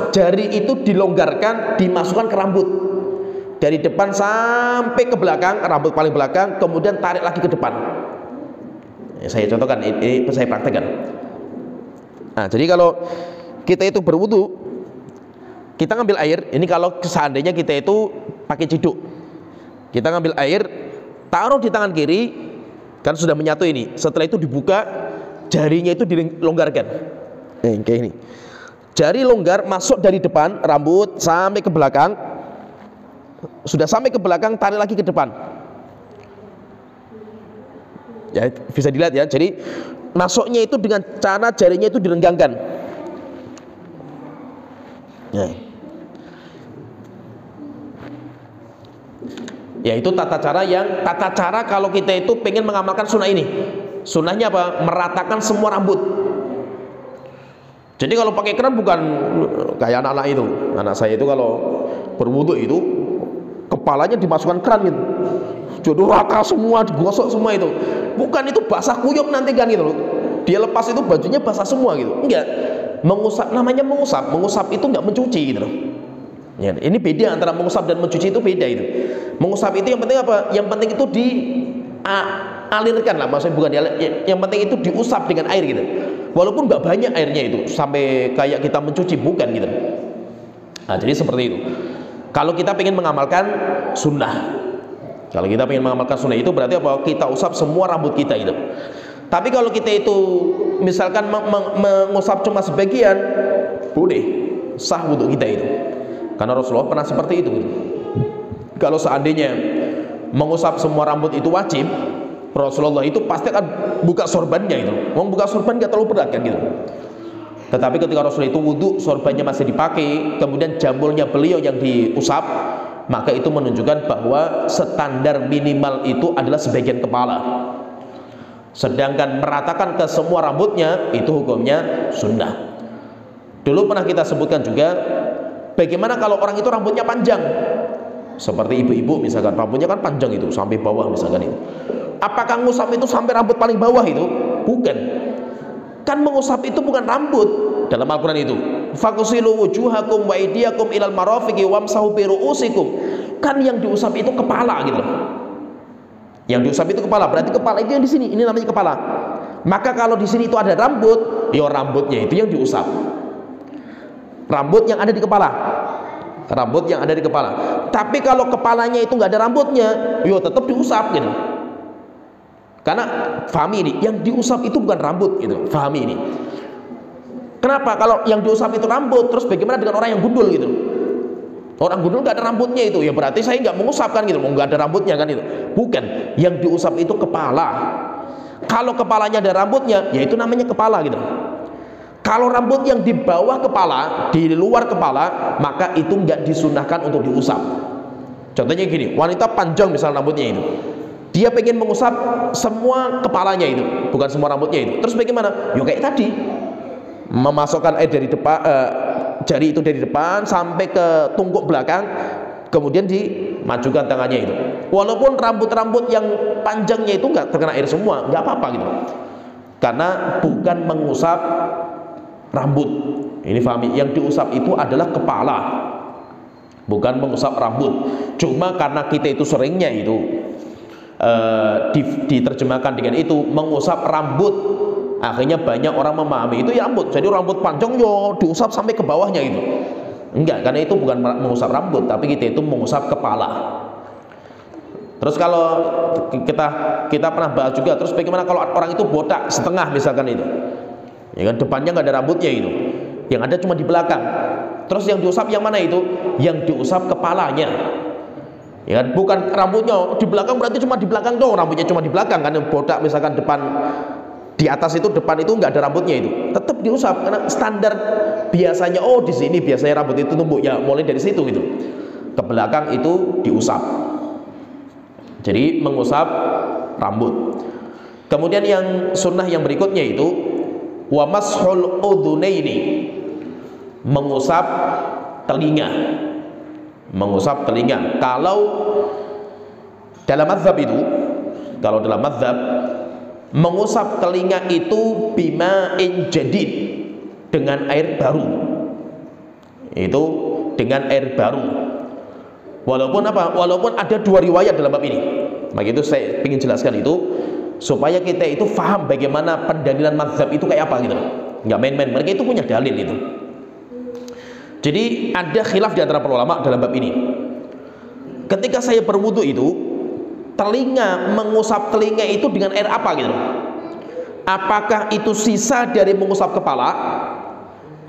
jari itu dilonggarkan, dimasukkan ke rambut. Dari depan sampai ke belakang, rambut paling belakang, kemudian tarik lagi ke depan. Saya contohkan, ini saya praktekkan. Nah, jadi kalau kita itu berwudu, kita ngambil air. Ini kalau seandainya kita itu pakai ciduk, kita ngambil air, taruh di tangan kiri, kan sudah menyatu ini. Setelah itu dibuka, jarinya itu dilonggarkan. Kayak ini. Jari longgar masuk dari depan rambut sampai ke belakang. Sudah sampai ke belakang, tarik lagi ke depan. Ya, bisa dilihat ya. Jadi masuknya itu dengan cara jarinya itu direnggangkan. Ya. Ya itu tata cara kalau kita itu pengen mengamalkan sunnah ini. Sunnahnya apa? Meratakan semua rambut. Jadi kalau pakai keran bukan kayak anak-anak itu. Anak saya itu kalau berwudu itu kepalanya dimasukkan keran gitu. Jadi rata semua, digosok semua itu. Bukan, itu basah kuyup nanti kan gitu loh. Dia lepas itu bajunya basah semua gitu. Enggak. Mengusap, namanya mengusap. Mengusap itu enggak mencuci gitu loh. Ya, ini beda antara mengusap dan mencuci, itu beda itu. Mengusap itu yang penting apa? Yang penting itu dialirkan lah, maksudnya bukan yang penting itu diusap dengan air gitu. Walaupun nggak banyak airnya itu sampai kayak kita mencuci, bukan gitu. Nah, jadi seperti itu. Kalau kita ingin mengamalkan sunnah, itu berarti apa? Kita usap semua rambut kita itu. Tapi kalau kita itu misalkan mengusap cuma sebagian, boleh, sah wudu kita itu. Karena Rasulullah pernah seperti itu. Kalau seandainya mengusap semua rambut itu wajib, Rasulullah itu pasti akan buka sorbannya itu. Mau buka sorban nggak terlalu berat kan gitu. Tetapi ketika Rasulullah itu wudu, sorbannya masih dipakai, kemudian jambulnya beliau yang diusap, maka itu menunjukkan bahwa standar minimal itu adalah sebagian kepala. Sedangkan meratakan ke semua rambutnya itu hukumnya sunnah. Dulu pernah kita sebutkan juga, bagaimana kalau orang itu rambutnya panjang, seperti ibu-ibu misalkan, rambutnya kan panjang itu sampai bawah misalkan itu. Apakah ngusap itu sampai rambut paling bawah itu? Bukan. Kan mengusap itu bukan rambut dalam Al-Quran itu. Faghsilu wujuhakum wa aydiyakum ilal marafiqi wamsahu bi ru'usikum. Kan yang diusap itu kepala gitu. Yang diusap itu kepala, berarti kepala itu yang di sini, ini namanya kepala. Maka kalau di sini itu ada rambut, ya rambutnya itu yang diusap. Rambut yang ada di kepala. Rambut yang ada di kepala. Tapi kalau kepalanya itu nggak ada rambutnya, yo tetap diusap gitu. Karena fahami ini, yang diusap itu bukan rambut gitu. Fahami ini. Kenapa? Kalau yang diusap itu rambut, terus bagaimana dengan orang yang gundul gitu? Orang gundul nggak ada rambutnya itu, ya berarti saya nggak mengusap kan gitu. Mau nggak ada rambutnya kan itu? Bukan. Yang diusap itu kepala. Kalau kepalanya ada rambutnya, ya itu namanya kepala gitu. Kalau rambut yang di bawah kepala, di luar kepala, maka itu nggak disunahkan untuk diusap. Contohnya gini, wanita panjang misal rambutnya itu, dia pengen mengusap semua kepalanya itu, bukan semua rambutnya itu. Terus bagaimana? Yo kayak tadi, memasukkan air dari depan, jari itu dari depan sampai ke tungkuk belakang, kemudian dimajukan tangannya itu. Walaupun rambut-rambut yang panjangnya itu nggak terkena air semua, nggak apa-apa gitu. Karena bukan mengusap rambut. Ini fahami, yang diusap itu adalah kepala, bukan mengusap rambut. Cuma karena kita itu seringnya itu diterjemahkan dengan itu mengusap rambut, akhirnya banyak orang memahami itu ya rambut. Jadi rambut panjang yo diusap sampai ke bawahnya itu. Enggak, karena itu bukan mengusap rambut, tapi kita itu mengusap kepala. Terus kalau kita pernah bahas juga, terus bagaimana kalau orang itu botak setengah misalkan itu, ya kan, depannya nggak ada rambutnya itu, yang ada cuma di belakang. Terus yang diusap yang mana itu? Yang diusap kepalanya, ya kan, bukan rambutnya di belakang, berarti cuma di belakang dong, rambutnya cuma di belakang kan. Yang botak misalkan depan, di atas itu, depan itu nggak ada rambutnya itu, tetap diusap karena standar biasanya. Oh, di sini biasanya rambut itu tumbuh, ya mulai dari situ gitu. Ke belakang itu diusap. Jadi mengusap rambut. Kemudian yang sunnah yang berikutnya itu wa mashul udhunaini, mengusap telinga. Mengusap telinga. Kalau dalam mazhab itu, kalau dalam mazhab mengusap telinga itu bima'in jadid, dengan air baru. Itu dengan air baru. Walaupun apa? Walaupun ada dua riwayat dalam bab ini. Maka itu saya ingin jelaskan itu supaya kita itu faham bagaimana pendalilan mazhab itu kayak apa gitu. Enggak main-main. Mereka itu punya dalil itu. Jadi ada khilaf di antara para ulama dalam bab ini. Ketika saya berwudu itu, telinga, mengusap telinga itu dengan air apa gitu? Apakah itu sisa dari mengusap kepala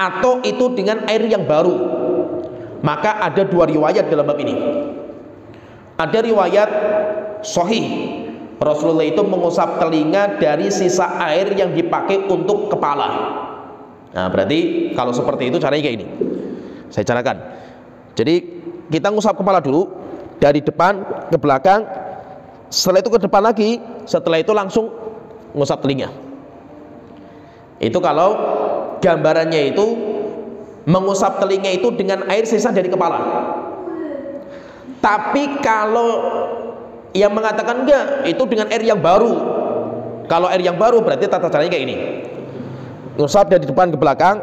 atau itu dengan air yang baru? Maka ada dua riwayat dalam bab ini. Ada riwayat sahih, Rasulullah itu mengusap telinga dari sisa air yang dipakai untuk kepala. Nah, berarti kalau seperti itu caranya kayak ini. Saya carakan. Jadi kita ngusap kepala dulu dari depan ke belakang. Setelah itu ke depan lagi. Setelah itu langsung ngusap telinga. Itu kalau gambarannya itu mengusap telinga itu dengan air sisa dari kepala. Tapi kalau yang mengatakan enggak, itu dengan air yang baru. Kalau air yang baru berarti tata caranya kayak ini. Ngusap dari depan ke belakang,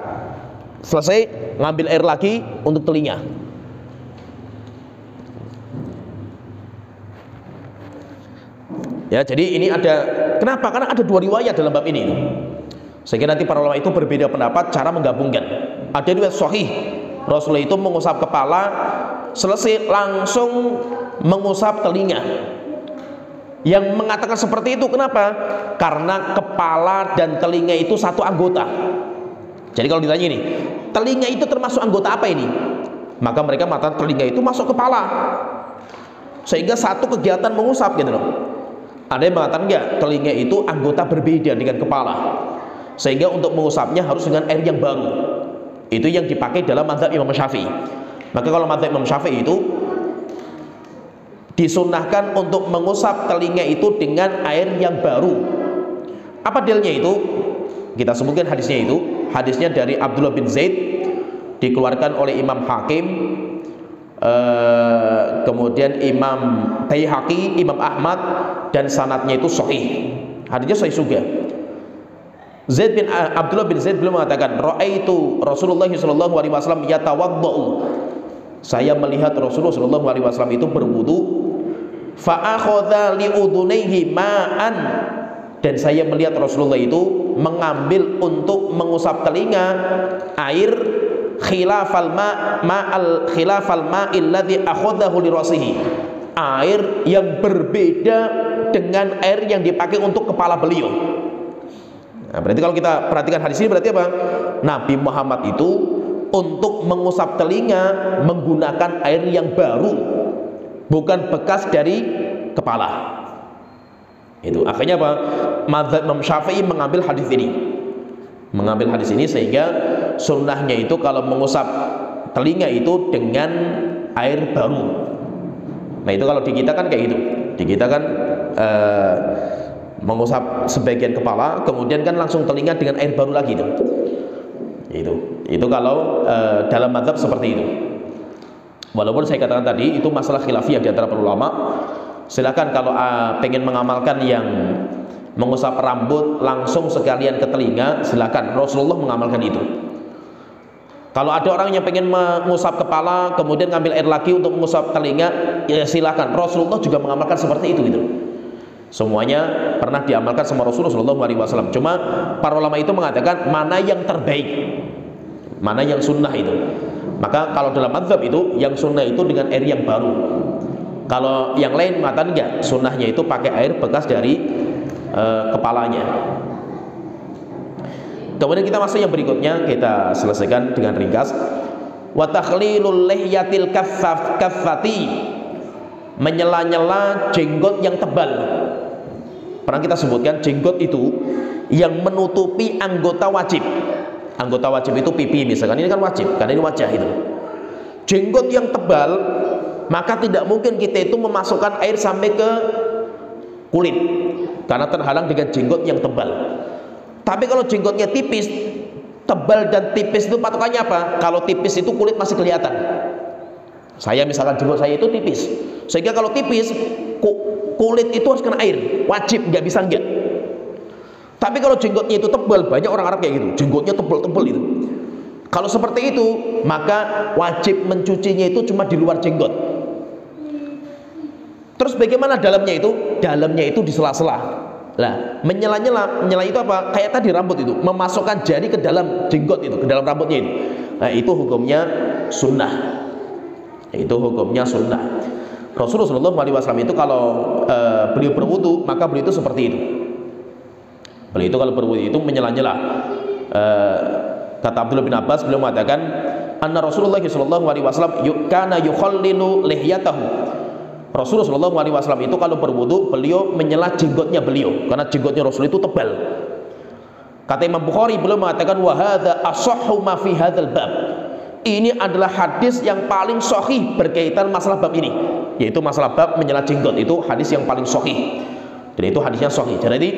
selesai ngambil air lagi untuk telinga. Ya, jadi ini ada, kenapa? Karena ada dua riwayat dalam bab ini. Sehingga nanti para ulama itu berbeda pendapat cara menggabungkan. Ada riwayat sahih, Rasulullah itu mengusap kepala, selesai langsung mengusap telinga. Yang mengatakan seperti itu kenapa? Karena kepala dan telinga itu satu anggota. Jadi kalau ditanya ini, telinga itu termasuk anggota apa ini? Maka mereka mengatakan telinga itu masuk kepala. Sehingga satu kegiatan mengusap gitu loh. Ada yang mengatakan enggak, telinga itu anggota berbeda dengan kepala. Sehingga untuk mengusapnya harus dengan air yang baru. Itu yang dipakai dalam mazhab Imam Syafi'i. Maka kalau mazhab Imam Syafi'i itu disunnahkan untuk mengusap telinga itu dengan air yang baru. Apa dalilnya itu? Kita sebutkan hadisnya itu. Hadisnya dari Abdullah bin Zaid, dikeluarkan oleh Imam Hakim, kemudian Imam Baihaqi, Imam Ahmad, dan sanadnya itu sahih. Hadisnya sahih juga. Abdullah bin Zaid belum mengatakan, ra'aitu Rasulullah sallallahu alaihi wasallam yatawaddau. Saya melihat Rasulullah sallallahu alaihi wasallam itu berwudu, fa akhadha li udhunayhi ma'an, dan saya melihat Rasulullah itu mengambil untuk mengusap telinga air khilafal ma'il ladzi akhadhahu li rasihi, air yang berbeda dengan air yang dipakai untuk kepala beliau. Nah, berarti kalau kita perhatikan hadis ini berarti apa? Nabi Muhammad itu untuk mengusap telinga menggunakan air yang baru, bukan bekas dari kepala. Itu akhirnya apa? Mazhab Imam Syafi'i mengambil hadis ini. Mengambil hadis ini sehingga sunnahnya itu kalau mengusap telinga itu dengan air baru. Nah, itu kalau di kita kan kayak gitu. Di kita kan mengusap sebagian kepala, kemudian kan langsung telinga dengan air baru lagi itu. Itu kalau dalam mazhab seperti itu. Walaupun saya katakan tadi itu masalah khilafiyah di antara para ulama. Silakan kalau pengen mengamalkan yang mengusap rambut langsung sekalian ke telinga, silakan. Rasulullah mengamalkan itu. Kalau ada orang yang pengen mengusap kepala kemudian ngambil air lagi untuk mengusap telinga, ya silakan. Rasulullah juga mengamalkan seperti itu gitu. Semuanya pernah diamalkan sama Rasulullah SAW. Cuma para ulama itu mengatakan mana yang terbaik, mana yang sunnah itu. Maka kalau dalam mazhab itu yang sunnah itu dengan air yang baru. Kalau yang lain mengatakan enggak, sunnahnya itu pakai air bekas dari kepalanya. Kemudian kita masuk yang berikutnya, kita selesaikan dengan ringkas. Wa takhlilul lihyatil kaffati, menyela-nyela jenggot yang tebal. Pernah kita sebutkan jenggot itu yang menutupi anggota wajib. Anggota wajib itu pipi misalkan, ini kan wajib karena ini wajah itu. Jenggot yang tebal, maka tidak mungkin kita itu memasukkan air sampai ke kulit karena terhalang dengan jenggot yang tebal. Tapi kalau jenggotnya tipis, tebal dan tipis itu patokannya apa? Kalau tipis itu kulit masih kelihatan. Saya misalkan jenggot saya itu tipis, sehingga kalau tipis kulit itu harus kena air, wajib, nggak bisa enggak. Tapi kalau jenggotnya itu tebal, banyak orang Arab kayak gitu, jenggotnya tebal-tebal itu. Kalau seperti itu, maka wajib mencucinya itu cuma di luar jenggot. Terus bagaimana dalamnya itu? Dalamnya itu di sela-sela. Nah, menyela-nyela itu apa? Kayak tadi rambut itu, memasukkan jari ke dalam jenggot itu, ke dalam rambutnya itu. Nah, itu hukumnya sunnah. Itu hukumnya sunnah. Rasulullah SAW itu kalau beliau berwudu, maka beliau itu seperti itu. Beliau itu kalau berwudu itu menyela-nyela. Kata Abdullah bin Abbas, beliau mengatakan, anna Rasulullah SAW kana yukhallilu lihyatahu. Rasulullah SAW itu kalau berwudu, beliau menyela jenggotnya beliau, karena jenggotnya Rasul itu tebal. Kata Imam Bukhari, beliau mengatakan, wa hadza asahhu ma fi hadzal bab. Ini adalah hadis yang paling sahih berkaitan masalah bab ini, yaitu masalah bab menyela jenggot, itu hadis yang paling sahih. Dan itu hadisnya sahih. Jadi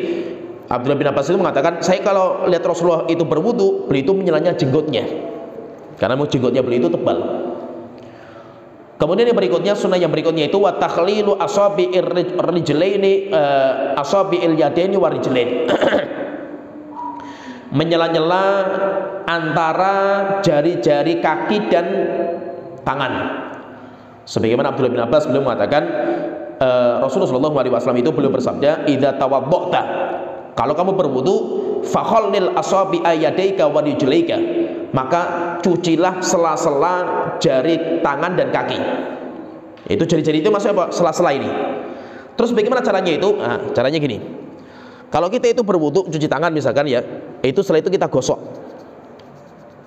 Abdullah bin Abbas itu mengatakan, saya kalau lihat Rasulullah itu berwudu, beliau itu menyelanya jenggotnya, karena jenggotnya beliau itu tebal. Kemudian yang berikutnya, sunnah yang berikutnya itu wa takhlilu asabi'ir rijlaini asabi'il yadaini wa rijlain. Menyela-nyela antara jari-jari kaki dan tangan. Sebagaimana Abdullah bin Abbas beliau mengatakan, Rasulullah SAW itu beliau bersabda, idza tawadda'ta, kalau kamu berwudu, fakhallil asabi'a yadaika wa rijlaika, maka cucilah sela-sela jari tangan dan kaki. Itu jari-jari itu maksudnya apa? Sela-sela ini. Terus bagaimana caranya itu? Nah, caranya gini. Kalau kita itu berwudu cuci tangan misalkan ya, itu setelah itu kita gosok.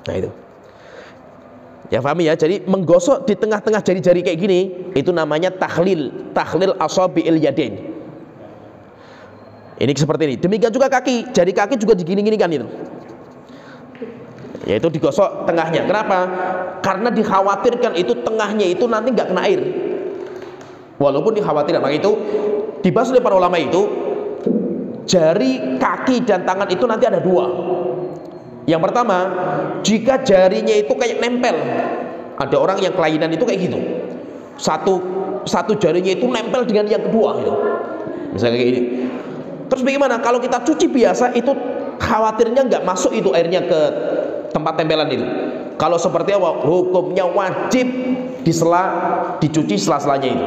Nah itu. Ya pahami ya. Jadi menggosok di tengah-tengah jari-jari kayak gini, itu namanya tahlil asabi'il yadain. Ini seperti ini. Demikian juga kaki, jari kaki juga digini-ginikan itu. Yaitu digosok tengahnya. Kenapa? Karena dikhawatirkan itu tengahnya itu nanti nggak kena air. Walaupun dikhawatirkan, maka itu dibahas oleh para ulama itu, jari kaki dan tangan itu nanti ada dua. Yang pertama, jika jarinya itu kayak nempel, ada orang yang kelainan itu kayak gitu. Satu jarinya itu nempel dengan yang kedua gitu. Misalnya kayak gini. Terus bagaimana? Kalau kita cuci biasa itu khawatirnya nggak masuk itu airnya ke tempat tempelan itu. Kalau seperti apa? Hukumnya wajib dicuci sela-selanya itu.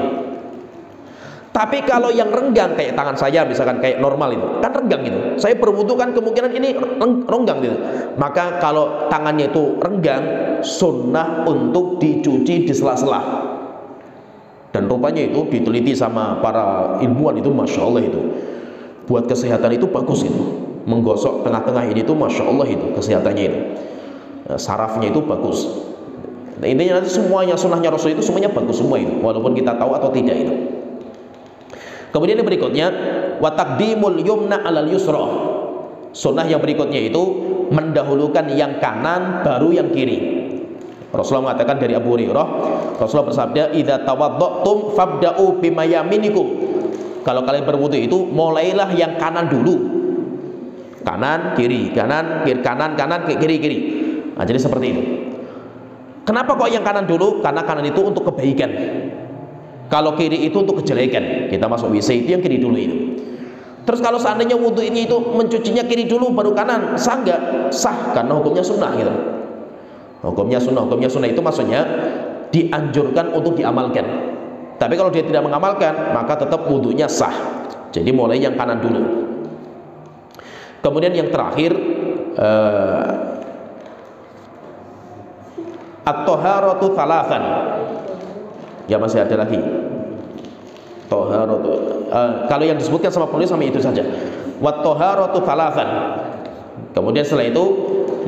Tapi kalau yang renggang kayak tangan saya misalkan kayak normal itu, kan renggang gitu. Saya berwudu kan kemungkinan ini renggang gitu. Maka kalau tangannya itu renggang, sunnah untuk dicuci di sela-sela. Dan rupanya itu diteliti sama para ilmuwan itu, masya Allah itu. Buat kesehatan itu bagus itu. Menggosok tengah-tengah ini tuh masya Allah itu kesehatannya itu. Sarafnya itu bagus. Nah, intinya nanti semuanya sunnahnya Rasul itu semuanya bagus semua itu, walaupun kita tahu atau tidak itu. Kemudian yang berikutnya, wa taqdimul yumna 'alal yusra. Sunnah yang berikutnya itu mendahulukan yang kanan baru yang kiri. Rasulullah mengatakan dari Abu Hurairah, Rasulullah bersabda, idza tawadda'tum fabda'u bima yaminikum. Kalau kalian berwudu itu mulailah yang kanan dulu. Kanan, kiri, kanan, kiri, kanan, kiri, kiri. Nah, jadi seperti itu. Kenapa kok yang kanan dulu? Karena kanan itu untuk kebaikan. Kalau kiri itu untuk kejelekan. Kita masuk WC itu yang kiri dulu itu. Terus kalau seandainya wudu ini itu mencucinya kiri dulu baru kanan, sah nggak? Sah, karena hukumnya sunnah gitu. Hukumnya sunnah itu maksudnya dianjurkan untuk diamalkan. Tapi kalau dia tidak mengamalkan, maka tetap wudunya sah. Jadi mulai yang kanan dulu. Kemudian yang terakhir, At-thaharatu thalathan. Ya masih ada lagi. Thaharatu. Kalau yang disebutkan sama penulis sama itu saja. Wat-thaharatu thalathan. Kemudian setelah itu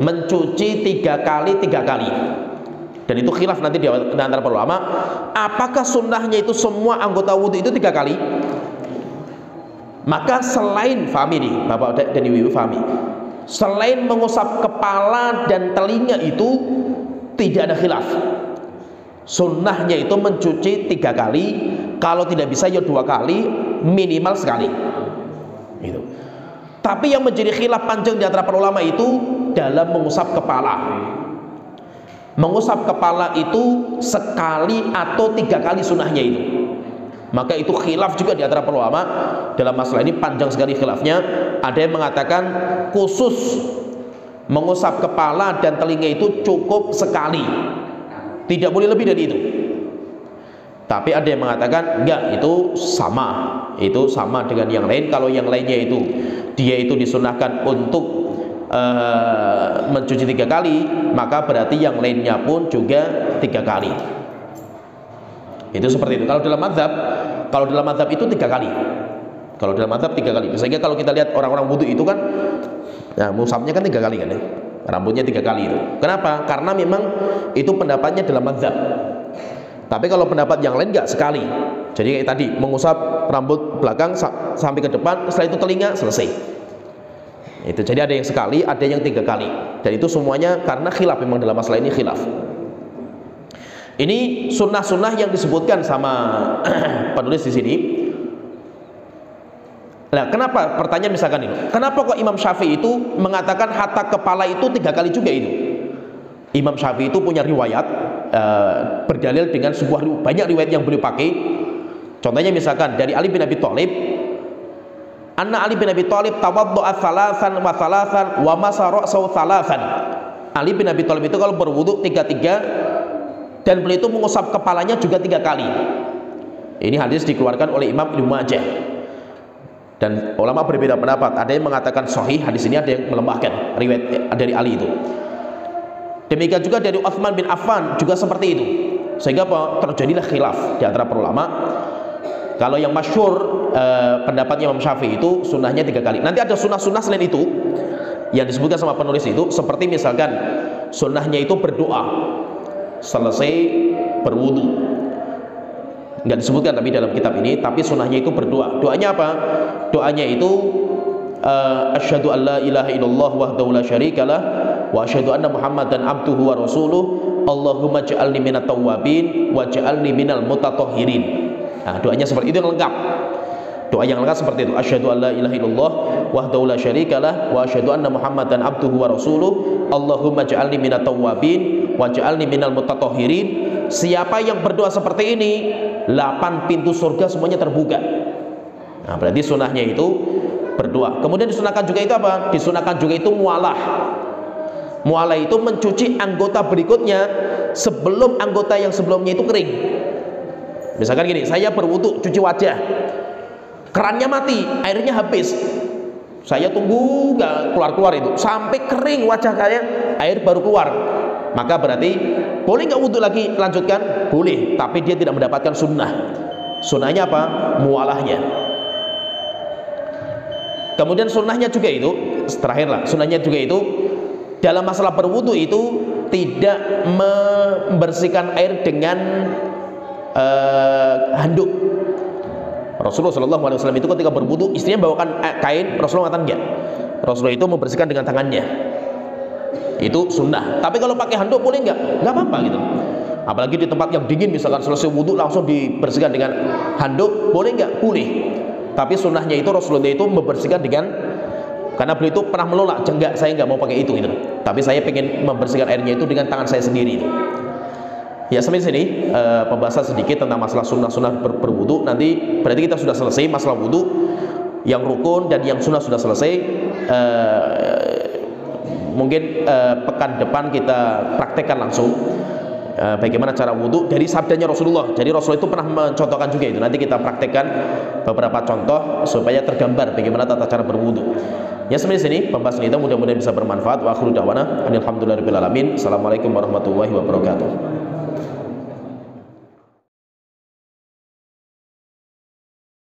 mencuci 3 kali. Dan itu khilaf nanti di antara para ulama, apakah sunnahnya itu semua anggota wudhu itu 3 kali? Maka selain, fahami nih Bapak dan Ibu fahami, selain mengusap kepala dan telinga itu tidak ada khilaf. Sunnahnya itu mencuci 3 kali, kalau tidak bisa ya 2 kali, minimal sekali. Gitu. Tapi yang menjadi khilaf panjang di antara para ulama itu dalam mengusap kepala. Mengusap kepala itu sekali atau 3 kali sunnahnya itu. Maka itu khilaf juga di antara para ulama dalam masalah ini, panjang sekali khilafnya. Ada yang mengatakan khusus mengusap kepala dan telinga itu cukup sekali, tidak boleh lebih dari itu. Tapi ada yang mengatakan enggak, itu sama dengan yang lain. Kalau yang lainnya itu dia itu disunahkan untuk mencuci 3 kali, maka berarti yang lainnya pun juga 3 kali. Itu seperti itu. Kalau dalam mazhab itu 3 kali. Kalau dalam mazhab 3 kali. Sehingga kalau kita lihat orang-orang wudu itu kan, nah, musabnya kan 3 kali kan ya. Rambutnya 3 kali itu. Kenapa? Karena memang itu pendapatnya dalam mazhab. Tapi kalau pendapat yang lain enggak, sekali. Jadi kayak tadi, mengusap rambut belakang sampai ke depan, setelah itu telinga, selesai. Itu jadi ada yang sekali, ada yang 3 kali. Dan itu semuanya karena khilaf, memang dalam masalah ini khilaf. Ini sunnah-sunnah yang disebutkan sama penulis di sini. Nah, kenapa? Pertanyaan misalkan ini, kenapa kok Imam Syafi'i itu mengatakan hatta kepala itu 3 kali juga itu? Imam Syafi'i itu punya riwayat berdalil dengan banyak riwayat yang beliau pakai. Contohnya misalkan dari Ali bin Abi Thalib, anna Ali bin Abi Thalib tawaddu'a thalathan wa masa ra'sahu thalathan. Ali bin Abi Thalib itu kalau berwudu 3 dan beliau itu mengusap kepalanya juga 3 kali. Ini hadis dikeluarkan oleh Imam Ibnu Majah. Dan ulama berbeda pendapat. Ada yang mengatakan sahih hadis ini, ada yang melemahkan riwayat dari Ali itu. Demikian juga dari Utsman bin Affan juga seperti itu. Sehingga terjadilah khilaf di antara para ulama. Kalau yang masyhur pendapatnya Imam Syafi'i itu sunnahnya 3 kali. Nanti ada sunnah-sunnah selain itu yang disebutkan sama penulis itu, seperti misalkan sunnahnya itu berdoa selesai berwudu. Nggak disebutkan tapi dalam kitab ini, tapi sunnahnya itu berdoa. Doanya apa? Doanya itu asyhadu an la ilaha illallah wahdahu la syarikalah wa asyhadu anna muhammadan abduhu wa rasuluh Allahumma ja'alni minat tawwabin wa ja'alni minal mutatahhirin. Nah, doanya seperti itu yang lengkap. Doa yang lengkap seperti itu. Asyhadu an la ilaha illallah wahdahu la syarikalah wa asyhadu anna muhammadan abduhu wa rasuluh Allahumma ja'alni minat tawwabin wa ja'alni minal mutatahhirin. Siapa yang berdoa seperti ini, 8 pintu surga semuanya terbuka. Nah, berarti sunnahnya itu berdoa. Kemudian disunahkan juga itu apa? Disunahkan juga itu mualah. Mualah itu mencuci anggota berikutnya sebelum anggota yang sebelumnya itu kering. Misalkan gini, saya berwudu cuci wajah, kerannya mati, airnya habis. Saya tunggu nggak keluar-keluar itu sampai kering wajah saya, air baru keluar. Maka berarti boleh nggak wudhu lagi lanjutkan? Boleh, tapi dia tidak mendapatkan sunnah. Sunnahnya apa? Mualahnya. Kemudian sunnahnya juga itu, terakhirlah, sunnahnya juga itu dalam masalah berwudhu itu tidak membersihkan air dengan handuk. Rasulullah SAW itu ketika berwudhu, istrinya bawakan kain, Rasulullah mengatakan enggak. Rasulullah itu membersihkan dengan tangannya. Itu sunnah. Tapi kalau pakai handuk boleh enggak? Enggak apa-apa gitu. Apalagi di tempat yang dingin, misalkan selesai wudhu langsung dibersihkan dengan handuk, boleh enggak? Boleh. Tapi sunnahnya itu Rasulullah itu membersihkan dengan, karena beliau itu pernah menolak, enggak, saya enggak mau pakai itu gitu. Tapi saya pengen membersihkan airnya itu dengan tangan saya sendiri itu. Ya, sampai sini pembahasan sedikit tentang masalah sunnah-sunnah berwudu. Nanti berarti kita sudah selesai masalah wudu, yang rukun dan yang sunnah sudah selesai. Mungkin pekan depan kita praktekkan langsung bagaimana cara wudu dari sabdanya Rasulullah. Jadi Rasulullah itu pernah mencontohkan juga itu. Nanti kita praktekkan beberapa contoh supaya tergambar bagaimana tata cara berwudu. Ya sampai sini pembahasan kita, mudah-mudahan bisa bermanfaat. Wa akhiru da'wana alhamdulillahirabbil alamin. Assalamualaikum warahmatullahi wabarakatuh.